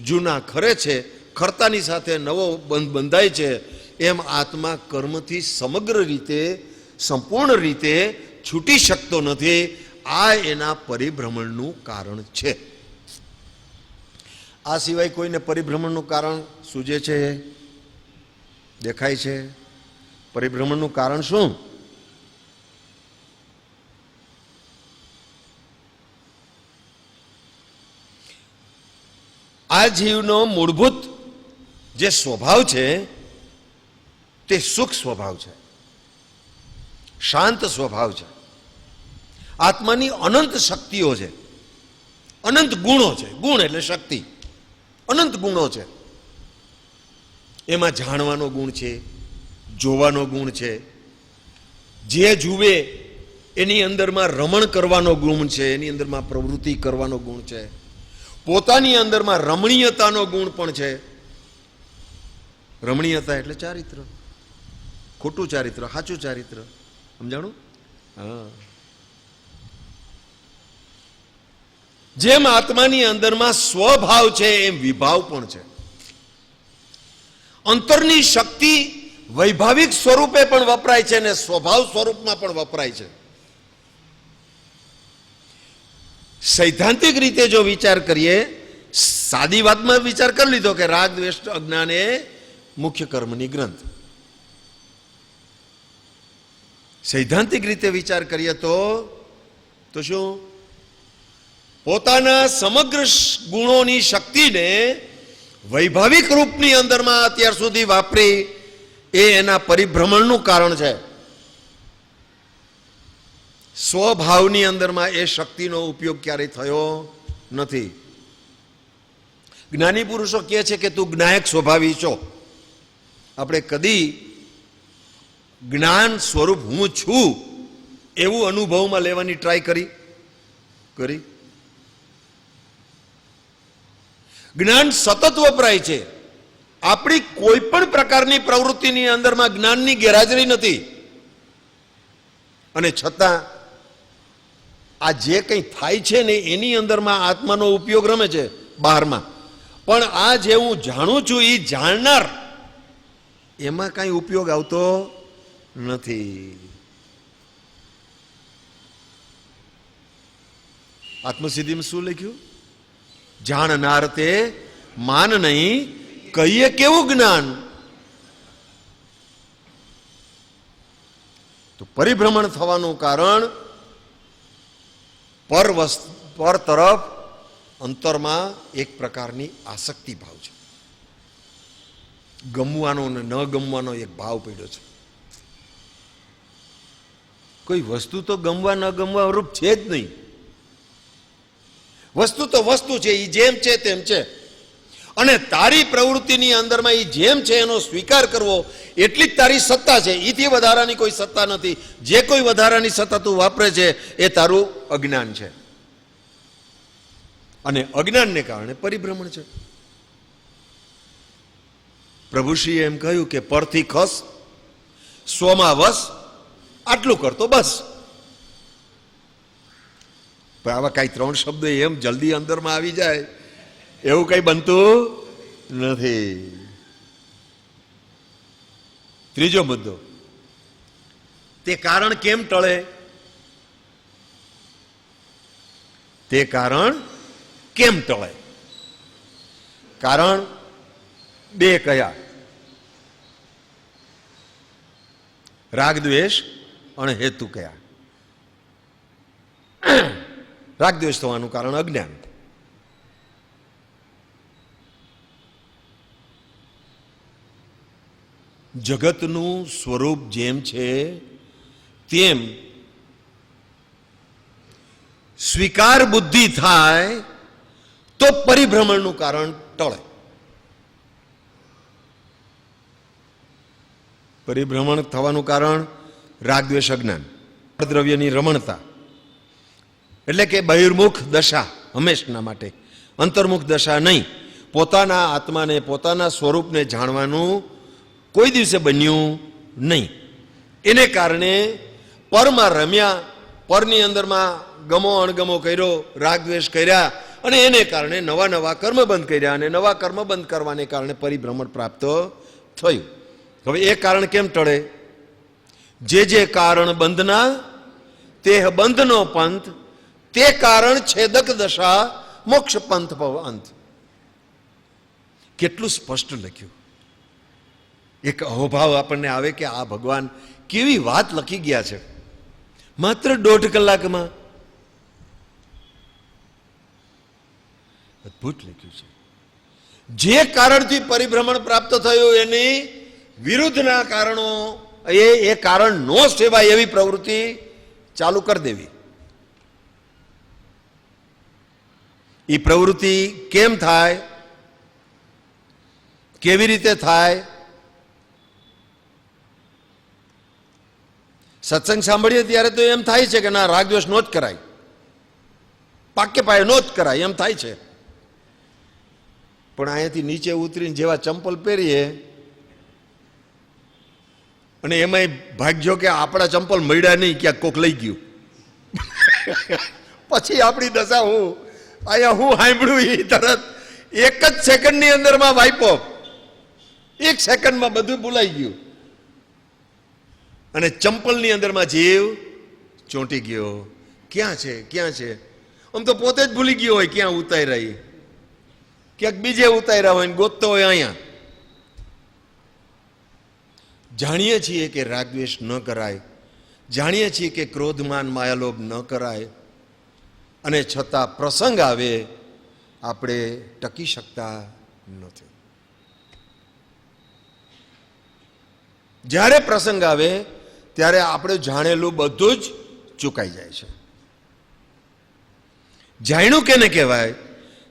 જૂના ખરે છે, ખરતાની સાથે નવો બંધ બંધાય છે. એમ આત્મા કર્મથી સમગ્ર રીતે, સંપૂર્ણ રીતે છૂટી શકતો નથી. આ એના પરિભ્રમણનું કારણ છે. આ સિવાય કોઈને પરિભ્રમણનું કારણ સૂજે છે? દેખાય છે? પરિભ્રમણનું કારણ શું? આ જીવનો મૂળભૂત જે સ્વભાવ છે તે સુખ સ્વભાવ છે, શાંત સ્વભાવ છે. આત્માની અનંત શક્તિઓ છે, અનંત ગુણો છે. ગુણ એટલે શક્તિ, અનંત ગુણો છે. એમાં જાણવાનો ગુણ છે, જોવાનો ગુણ છે, જે જુએ એની અંદરમાં રમણ કરવાનો ગુણ છે, એની અંદરમાં પ્રવૃત્તિ કરવાનો ગુણ છે, પોતાની અંદરમાં રમણીયતાનો ગુણ પણ છે. રમણીયતા એટલે ચારિત્ર, ખોટું ચારિત્ર, સાચું ચારિત્ર. સમજાણું? હા. જેમ આત્માની અંદરમાં સ્વભાવ છે એમ વિભાવ પણ છે. અંતરની શક્તિ વૈભાવિક સ્વરૂપે પણ વપરાય છે અને સ્વભાવ સ્વરૂપમાં પણ વપરાય છે. સૈદ્ધાંતિક રીતે જો વિચાર કરીએ, સાદી વાતમાં વિચાર કરી લીધો કે રાગ દ્વેષ અજ્ઞાન એ મુખ્ય કર્મની ગ્રંથ. સૈદ્ધાંતિક રીતે વિચાર કરીએ તો શું પોતાના સમગ્ર ગુણોની શક્તિને વૈભાવિક રૂપની અંદરમાં અત્યાર સુધી વાપરી એ એના પરિભ્રમણનું કારણ છે. સ્વભાવની અંદરમાં એ શક્તિનો ઉપયોગ ક્યારેય થયો નથી. જ્ઞાની પુરુષો કહે છે કે તું જ્ઞાયક સ્વભાવી છો. આપણે કદી જ્ઞાન સ્વરૂપ હું છું એવું અનુભવમાં લેવાની ટ્રાય કરી? જ્ઞાન સતત વપરાય છે. આપણી કોઈ પણ પ્રકારની પ્રવૃત્તિની અંદરમાં જ્ઞાનની ગેરહાજરી નથી. અને છતાં આ જે કંઈ થાય છે ને એની અંદરમાં આત્માનો ઉપયોગ રમે છે બહારમાં. પણ આ જે હું જાણું છું એ જાણનાર એમાં કાંઈ ઉપયોગ આવતો નથી. આત્મસિદ્ધિમાં શું લખ્યું? જાણનાર તે માન નહીં, કહીએ કેવું જ્ઞાન. તો પરિભ્રમણ થવાનું કારણ પર તરફ અંતરમાં એક પ્રકારની આસક્તિ ભાવ છે. ગમવાનો ને ન ગમવાનો એક ભાવ પડ્યો છે. કોઈ વસ્તુ તો ગમવા ન ગમવા રૂપ છે જ નહીં. વસ્તુ તો વસ્તુ છે, એ જેમ છે તેમ છે. અને તારી પ્રવૃત્તિની અંદરમાં એ જેમ છે એનો સ્વીકાર કરવો એટલી જ તારી સત્તા છે. એથી વધારાની કોઈ સત્તા નથી. જે કોઈ વધારાની સત્તા તું વાપરે છે એ તારું અજ્ઞાન છે. અને અજ્ઞાનને કારણે પરિભ્રમણ છે. પ્રભુશ્રીએ એમ કહ્યું કે પરથી ખસ, સ્વમાં વસ, આટલું કરતો બસ. પણ આવા કઈ 3 શબ્દો એમ જલ્દી અંદરમાં આવી જાય એવું કઈ બનતું નથી. ત્રીજો મુદ્દો, તે કારણ કેમ ટળે? તે કારણ કેમ ટળે? કારણ 2 કયા? રાગ દ્વેષ અને હેતુ કયા? રાગ દ્વેષ થવાનું કારણ અજ્ઞાન. જગતનું સ્વરૂપ જેમ છે તેમ સ્વીકાર બુદ્ધિ થાય તો પરિભ્રમણનું કારણ ટળે. પરિભ્રમણ થવાનું કારણ રાગ દ્વેષ અજ્ઞાન, દ્રવ્યની રમણતા, એટલે કે બહિર્મુખ દશા હંમેશના માટે, અંતર્મુખ દશા નહીં. પોતાના આત્માને, પોતાના સ્વરૂપને જાણવાનું કોઈ દિવસે બન્યું નહીં. એને કારણે પરમાં રમ્યા, પરની અંદરમાં ગમો અણગમો કર્યો, રાગ દ્વેષ કર્યા, અને એને કારણે નવા નવા કર્મ બંધ કર્યા, અને નવા કર્મ બંધ કરવાને કારણે પરિભ્રમણ પ્રાપ્ત થયું. હવે એ કારણ કેમ ટળે? જે કારણ બંધના તે બંધનો પંથ, તે કારણ છેદક દશા મોક્ષ પંથ ભવ અંત. કેટલું સ્પષ્ટ લખ્યું. એક અહોભાવ આપણને આવે કે આ ભગવાન કેવી વાત લખી ગયા છે માત્ર 1.5 કલાકમાં. અદભુત લખ્યું છે. જે કારણથી પરિભ્રમણ પ્રાપ્ત થયું એની વિરુદ્ધના કારણો, એ કારણ નો સેવાય એવી પ્રવૃત્તિ ચાલુ કરી દેવી. એ પ્રવૃત્તિ કેમ થાય, કેવી રીતે થાય? સત્સંગ સાંભળીએ ત્યારે તો એમ થાય છે કે ના, રાગ દ્વેષ નો જ કરાય, પાકે પાયે નો જ કરાય, એમ થાય છે. પણ અહીંયાથી નીચે ઉતરીને જેવા ચંપલ પહેરીએ, અને એમાંય ભાગ્યો કે આપણા ચંપલ મળ્યા નહીં, ક્યાંક કોક લઈ ગયું, પછી આપણી દશા હું અહીંયા હું સાંભળ્યું એ તરત એક જ સેકન્ડની અંદરમાં વાઇપ ઓફ, એક સેકન્ડમાં બધું ભૂલાઈ ગયું અને ચંપલની અંદરમાં જીવ ચોંટી ગયો. ક્યાં છે ક્યાં છે? આમ તો પોતે જ ભૂલી ગયો હોય ક્યાં ઉતાર્યા, ક્યાંક બીજે ઉતાર્યા હોય ને ગોતતો હોય અહીંયા. જાણીએ છીએ કે રાગદ્વેષ ન કરાય, જાણીએ છીએ કે ક્રોધમાન માયાલોભ ન કરાય, અને છતાં પ્રસંગ આવે આપણે ટકી શકતા નથી. જ્યારે પ્રસંગ આવે ત્યારે આપણે જાણેલું બધું જ ચૂકાઈ જાય છે. જાણ્યું કેને કહેવાય?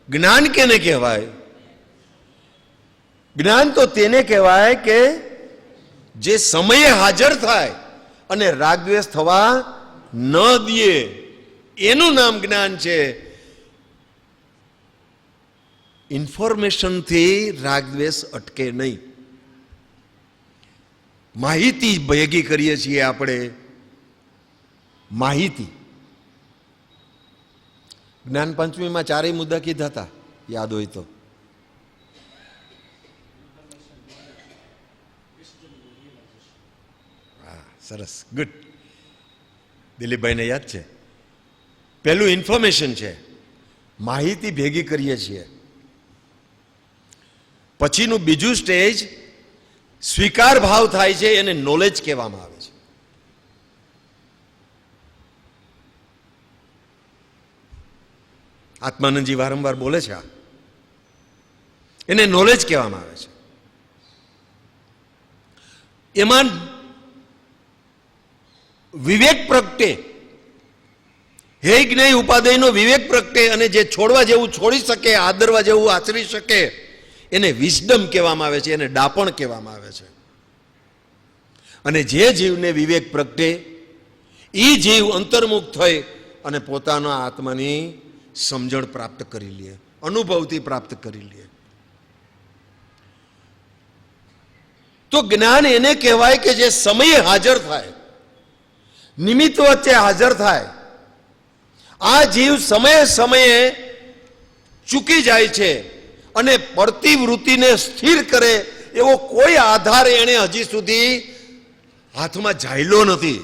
જ્ઞાન કેને કહેવાય? જ્ઞાન તો તેને કહેવાય કે જે સમયે હાજર થાય અને રાગદ્વેષ થવા ન દે, એનું નામ જ્ઞાન છે. ઇન્ફોર્મેશનથી રાગદ્વેષ અટકે નહીં. માહિતી ભેગી કરીએ છીએ આપણે, માહિતી. જ્ઞાન પંચમીમાં ચારેય મુદ્દા કીધા હતા, યાદ હોય તો. હા, સરસ, ગુડ. દિલીપભાઈને યાદ છે. પહેલું ઇન્ફોર્મેશન છે, માહિતી ભેગી કરીએ છીએ. પછીનું બીજું સ્ટેજ સ્વીકાર ભાવ થાય છે, એને નોલેજ કહેવામાં આવે છે. આત્માનંદજી વારંવાર બોલે છે, એને નોલેજ કહેવામાં આવે છે. એમાં વિવેક પ્રગટે, હે જ્ઞેય ઉપાદેયનો વિવેક પ્રગટે, અને જે છોડવા જેવું છોડી શકે, આદરવા જેવું આચરી શકે, એને વિઝડમ કહેવામાં આવે છે, એને ડાપણ કહેવામાં આવે છે. અને જે જીવને વિવેક પ્રગટે એ જીવ અંતર્મુખ થઈ અને પોતાના આત્માની સમજણ પ્રાપ્ત કરી લે, અનુભવથી પ્રાપ્ત કરી લે. તો જ્ઞાન એને કહેવાય કે જે સમયે હાજર થાય, નિમિત્ત વચ્ચે હાજર થાય. આ જીવ સમયે સમયે ચૂકી જાય છે અને પડતી વૃત્તિને સ્થિર કરે એવો કોઈ આધાર એને હજી સુધી હાથમાં ઝાયલો નથી.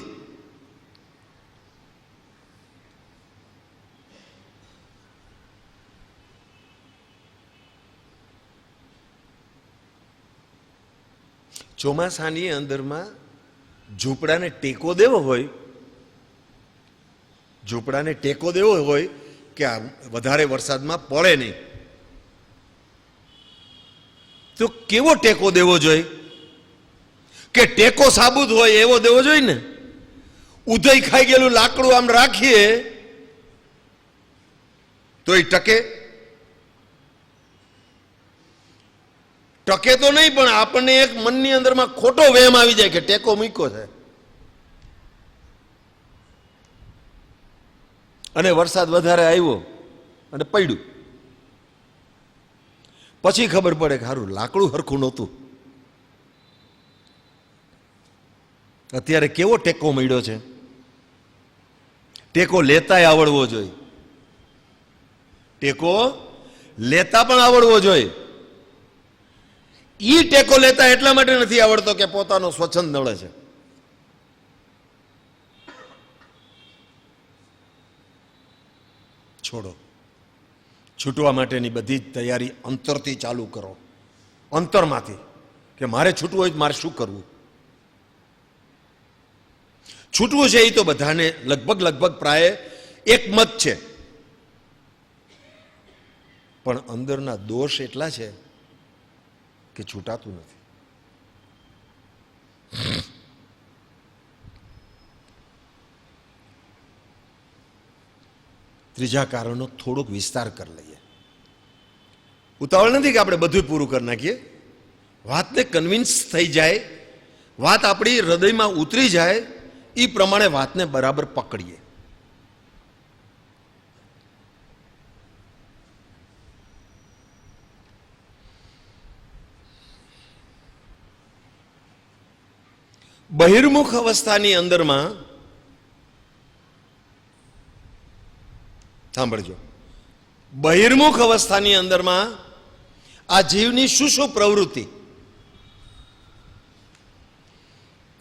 ચોમાસાની અંદરમાં ઝૂંપડાને ટેકો દેવો હોય, ઝૂંપડાને ટેકો દેવો હોય કે આ વધારે વરસાદમાં પડે નહીં, તો કેવો ટેકો દેવો જોઈએ? કે ટેકો સાબુત હોય એવો દેવો જોઈએ ને. ઉધઈ ખાઈ ગયેલું લાકડું આમ રાખીએ તો એ ટકે? ટકે તો નહીં, પણ આપણને એક મનની અંદરમાં ખોટો વહેમ આવી જાય કે ટેકો મૂક્યો છે. અને વરસાદ વધારે આવ્યો અને પડ્યું, પછી ખબર પડે કે સારું લાકડું હરખું નહોતું. અત્યારે કેવો ટેકો મળ્યો છે. ટેકો લેતાય આવડવો જોઈએ, ટેકો લેતા પણ આવડવો જોઈએ. ઈ ટેકો લેતા એટલા માટે નથી આવડતો કે પોતાનો સ્વચ્છંદ નડે છે. છોડો, છૂટવા માટેની બધી જ તૈયારી અંતરથી ચાલુ કરો, અંતરમાંથી, કે મારે છૂટવું હોય તો મારે શું કરવું. છૂટવું છે એ તો બધાને લગભગ પ્રાય એક મત છે, પણ અંદરના દોષ એટલા છે કે છૂટાતું નથી. ત્રીજા કારણનો થોડોક વિસ્તાર કરી લઈએ. ઉતાવળ નથી કે આપણે બધું પૂરું કરી નાખીએ. વાતને કન્વિન્સ થઈ જાય, વાત આપણી હૃદયમાં ઉતરી જાય, એ પ્રમાણે વાતને બરાબર પકડીએ. બહિર્મુખ અવસ્થાની અંદરમાં સાંભળજો, બહિર્મુખ અવસ્થાની અંદરમાં આ જીવની શું શું પ્રવૃત્તિ,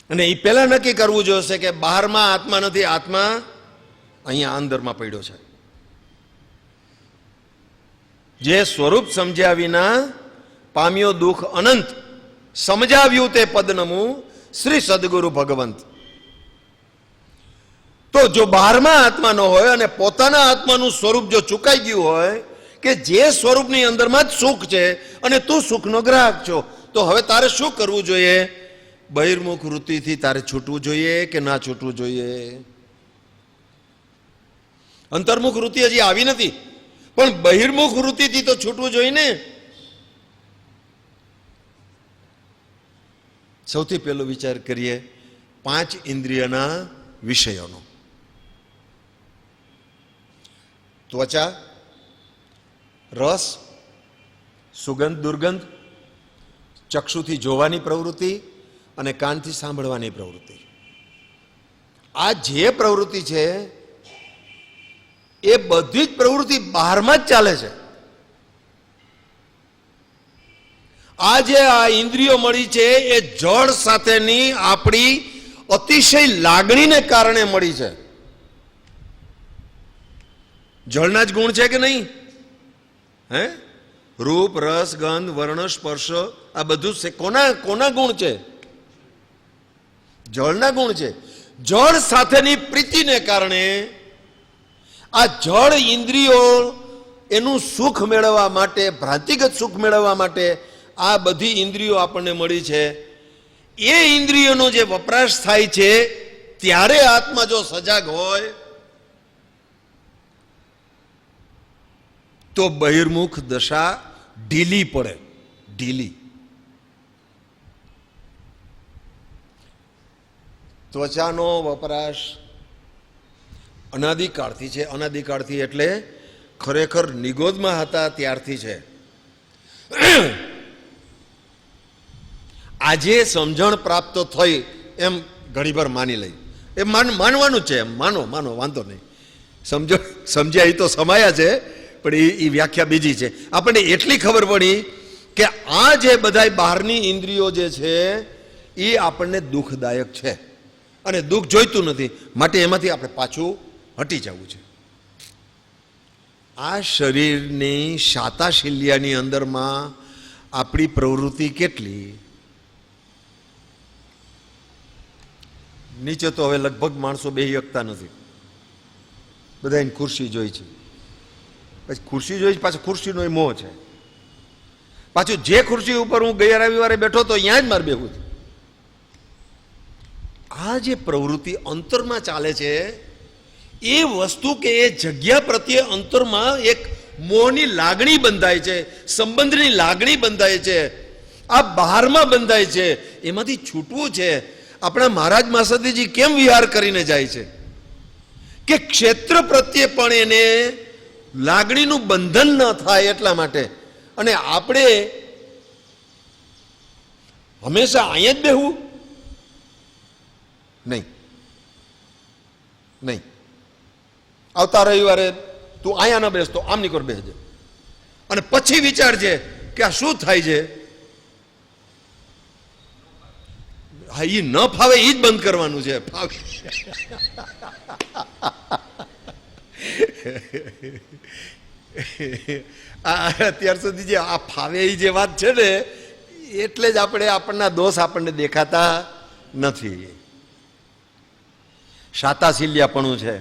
અને એ પહેલા નક્કી કરવું જોઈશે કે બહારમાં આત્મા નથી, આત્મા અહીંયા અંદરમાં પડ્યો છે. જે સ્વરૂપ સમજ્યા વિના પામ્યો દુઃખ અનંત, સમજાવ્યું તે પદનમું શ્રી સદગુરુ ભગવંત. તો જો બહારમાં આત્મા ન હોય અને પોતાના આત્માનું સ્વરૂપ જો ચૂકાઈ ગયું હોય કે જે સ્વરૂપની અંદરમાં જ સુખ છે અને તું સુખનો ગ્રાહક છો, તો હવે તારે શું કરવું જોઈએ? બહિર્મુખ વૃત્તિથી તારે છૂટવું જોઈએ કે ના છૂટવું જોઈએ? અંતર્મુખ વૃત્તિ હજી આવી નથી, પણ બહિર્મુખ વૃત્તિથી તો છૂટવું જોઈએ ને. સૌથી પહેલો વિચાર કરીએ 5 ઇન્દ્રિયના વિષયોનો. ત્વચા, રસ, સુગંધ દુર્ગંધ, ચક્ષુથી જોવાની પ્રવૃત્તિ અને કાનથી સાંભળવાની પ્રવૃત્તિ. આ જે પ્રવૃત્તિ છે એ બધી જ પ્રવૃત્તિ બહારમાં જ ચાલે છે. આ જે આ ઇન્દ્રિયો મળી છે એ જળ સાથેની આપણી અતિશય લાગણીને કારણે મળી છે. જળના જ ગુણ છે કે નહીં? હે, રૂપ, રસ, ગંધ, વર્ણ, સ્પર્શ, આ બધું કોના ગુણ છે? જળના ગુણ છે. જળ સાથેની પ્રીતિને કારણે આ જળ ઇન્દ્રિયો એનું સુખ મેળવવા માટે, ભ્રાંતિગત સુખ મેળવવા માટે આ બધી ઇન્દ્રિયો આપણને મળી છે. એ ઇન્દ્રિયોનો જે વપરાશ થાય છે ત્યારે આત્મા જો સજાગ હોય તો બહિર્મુખ દશા ઢીલી પડે, ઢીલી. ત્વચાનો વપરાશ અનાદિકાળથી છે. અનાદિકાળથી એટલે ખરેખર નિગોદમાં હતા ત્યારથી છે. આજે સમજણ પ્રાપ્ત થઈ એમ ઘણીવાર માની લઈ, એ માનવાનું જ છે. એમ માનો વાંધો નહીં. સમજ્યા એ તો સમાયા છે, પણ એ વ્યાખ્યા બીજી છે. આપણને એટલી ખબર પડી કે આ જે બધા બહારની ઇન્દ્રિયો જે છે એ આપણને દુઃખદાયક છે અને દુઃખ જોઈતું નથી, માટે એમાંથી આપણે પાછું હટી જવું છે. આ શરીરની શાતાશિલ્યાની અંદરમાં આપણી પ્રવૃત્તિ કેટલી? નીચે તો હવે લગભગ માણસો બેસી શકતા નથી, બધા એની ખુરશી જોઈ છે. પછી ખુરશી જોઈ, પાછું ખુરશીનો એ મોહ છે. પાછું જે ખુરશી ઉપર હું ગયા રવિવારે બેઠો તો ત્યાં જ મારે બેહવું છે. આ જે પ્રવૃત્તિ અંતરમાં ચાલે છે એ વસ્તુ કે એ જગ્યા પ્રત્યે અંતરમાં એક મોહની લાગણી બંધાય છે, સંબંધની લાગણી બંધાય છે, આ બહારમાં બંધાય છે. એમાંથી છૂટવું છે. આપણા મહારાજ માસદીજી કેમ વિહાર કરીને જાય છે કે ક્ષેત્ર પ્રત્યે પણ એને લાગણીનું બંધન ન થાય એટલા માટે. અને આપણે હંમેશા અહીંયા જ બેહવું નહીં. આવતા રવિવારે તું અહીંયા ન બેસતો આમ નીકળ બેસજે, અને પછી વિચારજે કે આ શું થાય છે. હા, એ ન ફાવે એ જ બંધ કરવાનું છે. ફાવે અત્યાર સુધી જે આ ફાવે એ જે વાત છે ને, એટલે જ આપણના દોષ આપણને દેખાતા નથી. શાતાશિલ્યાપણું છે.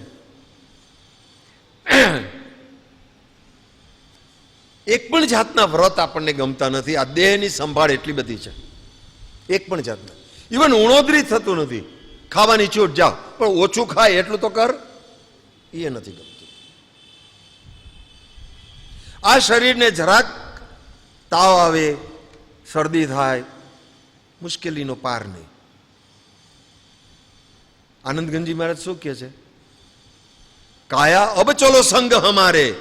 એક પણ જાતના વ્રત આપણને ગમતા નથી. આ દેહની સંભાળ એટલી બધી છે, એક પણ જાતના. ઇવન ઉણોદરી થતું નથી. ખાવાની છૂટ, જાઓ પણ ઓછું ખાય એટલું તો કર, એ નથી ગમતું. આ શરીરને જરાક તાવ આવે, શરદી થાય, મુશ્કેલીનો પાર નહીં. આનંદગંજી મહારાજ શું કહે છે? काया अब चलो संग हमारे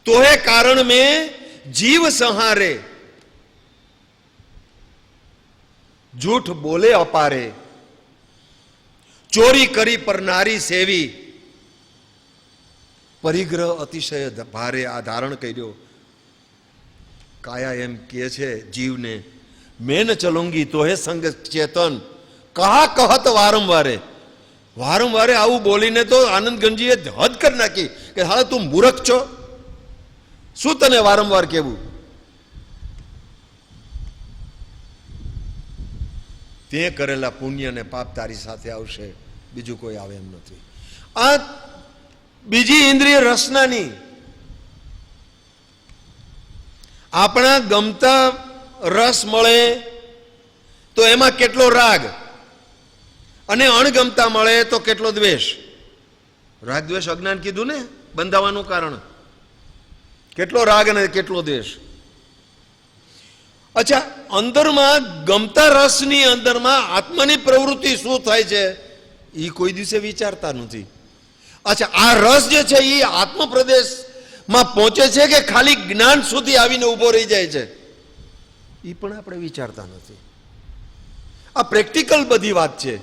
तो है कारण में जीव संहारे, झूठ बोले अपारे, चोरी करी पर नारी सेवी, પરિગ્રહ અતિશય ભારે આ ધારણ કર્યો. કાયા એમ કહે છે જીવને, મેં ન ચલુંગી તો હે સંગ ચેતન, કહા કહત વારંવારે. વારંવારે આવું બોલીને તો આનંદગંજીએ હદ કરી નાખી કે હા તું મૂર્ખ છો, શું તને વારંવાર કેવું. તે કરેલા પુણ્ય અને પાપ તારી સાથે આવશે, બીજું કોઈ આવે એમ નથી. આ બીજી ઇન્દ્રિય રસનાની. આપણા ગમતા રસ મળે તો એમાં કેટલો રાગ, અને અણગમતા મળે તો કેટલો દ્વેષ. રાગ દ્વેષ અજ્ઞાન કીધું ને બંધાવાનું કારણ. કેટલો રાગ અને કેટલો દ્વેષ. અચ્છા, અંદરમાં ગમતા રસની અંદરમાં આત્માની પ્રવૃત્તિ શું થાય છે એ કોઈ દિવસે વિચારતા નથી. અચ્છા, આ રસ જે છે એ આત્મપ્રદેશમાં પહોંચે છે કે ખાલી જ્ઞાન સુધી આવીને ઊભો રહી જાય છે એ પણ આપણે વિચારતા નથી. આ પ્રેક્ટિકલ બધી વાત છે.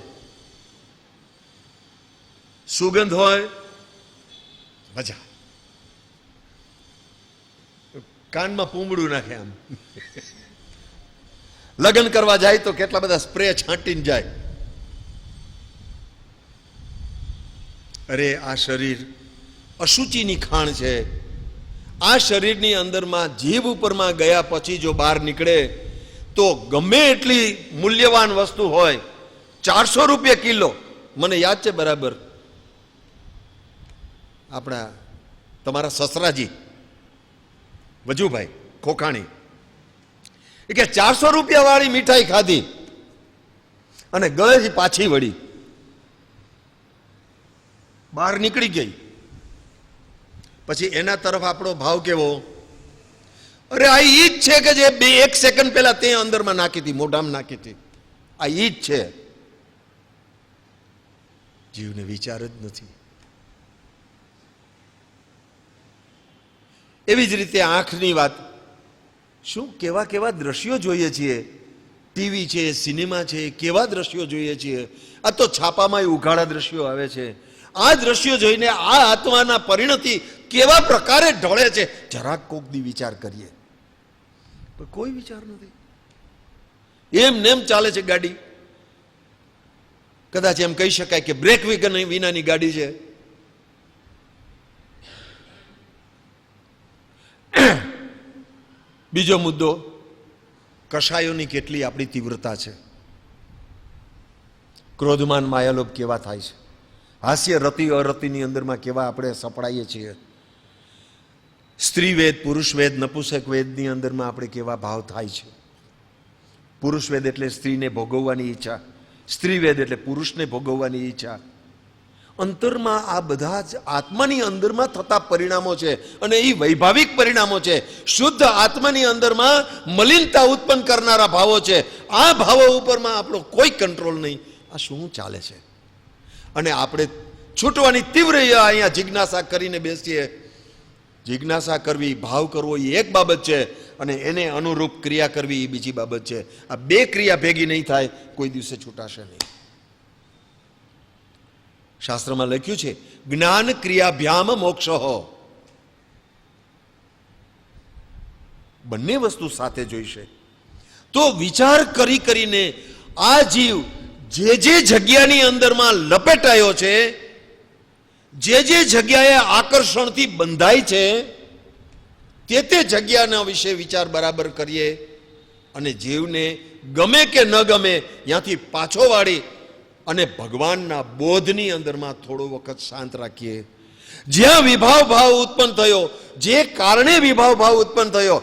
સુગંધ હોય મજા, કાનમાં પૂંબડું નાખે આમ. લગ્ન કરવા જાય તો કેટલા બધા સ્પ્રે છાંટીને જાય. અરે આ શરીર અશુચિની ખાણ છે. આ શરીરની અંદરમાં જીભ ઉપરમાં ગયા પછી જો બહાર નીકળે તો ગમે એટલી મૂલ્યવાન વસ્તુ હોય, 400 રૂપિયા કિલો, મને યાદ છે બરાબર, આપણા તમારા સસરાજી વજુભાઈ ખોખાણી એ કે 400 રૂપિયા વાળી મીઠાઈ ખાધી અને ગળેથી પાછી વળી બહાર નીકળી ગઈ. પછી એના તરફ આપણો ભાવ કેવો, અરે આ ઈ જ છે કે જે 1 સેકન્ડ પહેલા તે અંદરમાં નાખી હતી, મોઢામાં નાખી હતી, આ ઈ જ છે. જીવને વિચાર જ નથી. એવી જ રીતે આંખની વાત, શું કેવા કેવા દ્રશ્યો જોઈએ છીએ, ટીવી છે, સિનેમા છે, કેવા દ્રશ્યો જોઈએ છીએ. આ તો છાપામાં ઉઘાડા દ્રશ્યો આવે છે. આ દ્રશ્યો જોઈને આ આત્માના પરિણતિ કેવા પ્રકારે ઢળે છે જરાક કોક દી વિચાર કરીએ. પણ કોઈ વિચાર નથી. એમ નેમ ચાલે છે ગાડી. કદાચ એમ કહી શકાય કે બ્રેક વિનાની ગાડી છે. બીજો મુદ્દો, કષાયોની કેટલી આપણી તીવ્રતા છે. ક્રોધમાન માયાલોભ કેવા થાય છે. હાસ્ય રતિ અરતિની અંદરમાં કેવા આપણે સપડાઈએ છીએ. સ્ત્રી વેદ, પુરુષ વેદ, નપુંસક વેદની અંદરમાં આપણે કેવા ભાવ થાય છે. પુરુષ વેદ એટલે સ્ત્રીને ભોગવવાની ઈચ્છા, સ્ત્રી વેદ એટલે પુરુષને ભોગવવાની ઈચ્છા. અંતરમાં આ બધા જ આત્માની અંદરમાં થતા પરિણામો છે અને એ વૈભાવિક પરિણામો છે. શુદ્ધ આત્માની અંદરમાં મલિનતા ઉત્પન્ન કરનારા ભાવો છે. આ ભાવો ઉપરમાં આપણો કોઈ કંટ્રોલ નહીં. આ શું ચાલે છે? અને આપણે છૂટવાની તીવ્ર અહીંયા જિજ્ઞાસા કરીને બેસીએ. જિજ્ઞાસા કરવી, ભાવ કરવો એ એક બાબત છે અને એને અનુરૂપ ક્રિયા કરવી એ બીજી બાબત છે. આ બે ક્રિયા ભેગી નહીં થાય, કોઈ દિવસે છૂટાશે નહીં. શાસ્ત્રમાં લખ્યું છે જ્ઞાન ક્રિયાભ્યામ મોક્ષ. બંને વસ્તુ સાથે જોઈશે. તો વિચાર કરી કરીને આ જીવ જે જગ્યાની અંદરમાં લપેટાયો છે, જે જગ્યાએ આકર્ષણથી બંધાય છે તે જગ્યાના વિશે વિચાર બરાબર કરીએ અને જીવને ગમે કે ન ગમે ત્યાંથી પાછો વાળી અને ભગવાનના બોધની અંદરમાં થોડો વખત શાંત રાખીએ. જ્યાં વિભાવ ભાવ ઉત્પન્ન થયો, જે કારણે વિભાવ ભાવ ઉત્પન્ન થયો,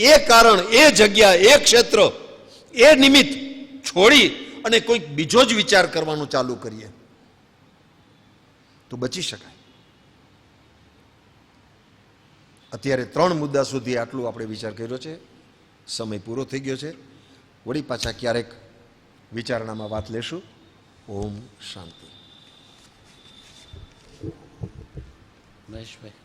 એ કારણ, એ જગ્યા, એ ક્ષેત્ર, એ નિમિત્ત છોડી અને કોઈક બીજો જ વિચાર કરવાનું ચાલુ કરીએ તો બચી શકાય. અત્યારે 3 મુદ્દા સુધી આટલું આપણે વિચાર કર્યો છે. સમય પૂરો થઈ ગયો છે. વળી પાછા ક્યારેક વિચારણામાં વાત લેશું. ઓમ શાંતિ. મહેશભાઈ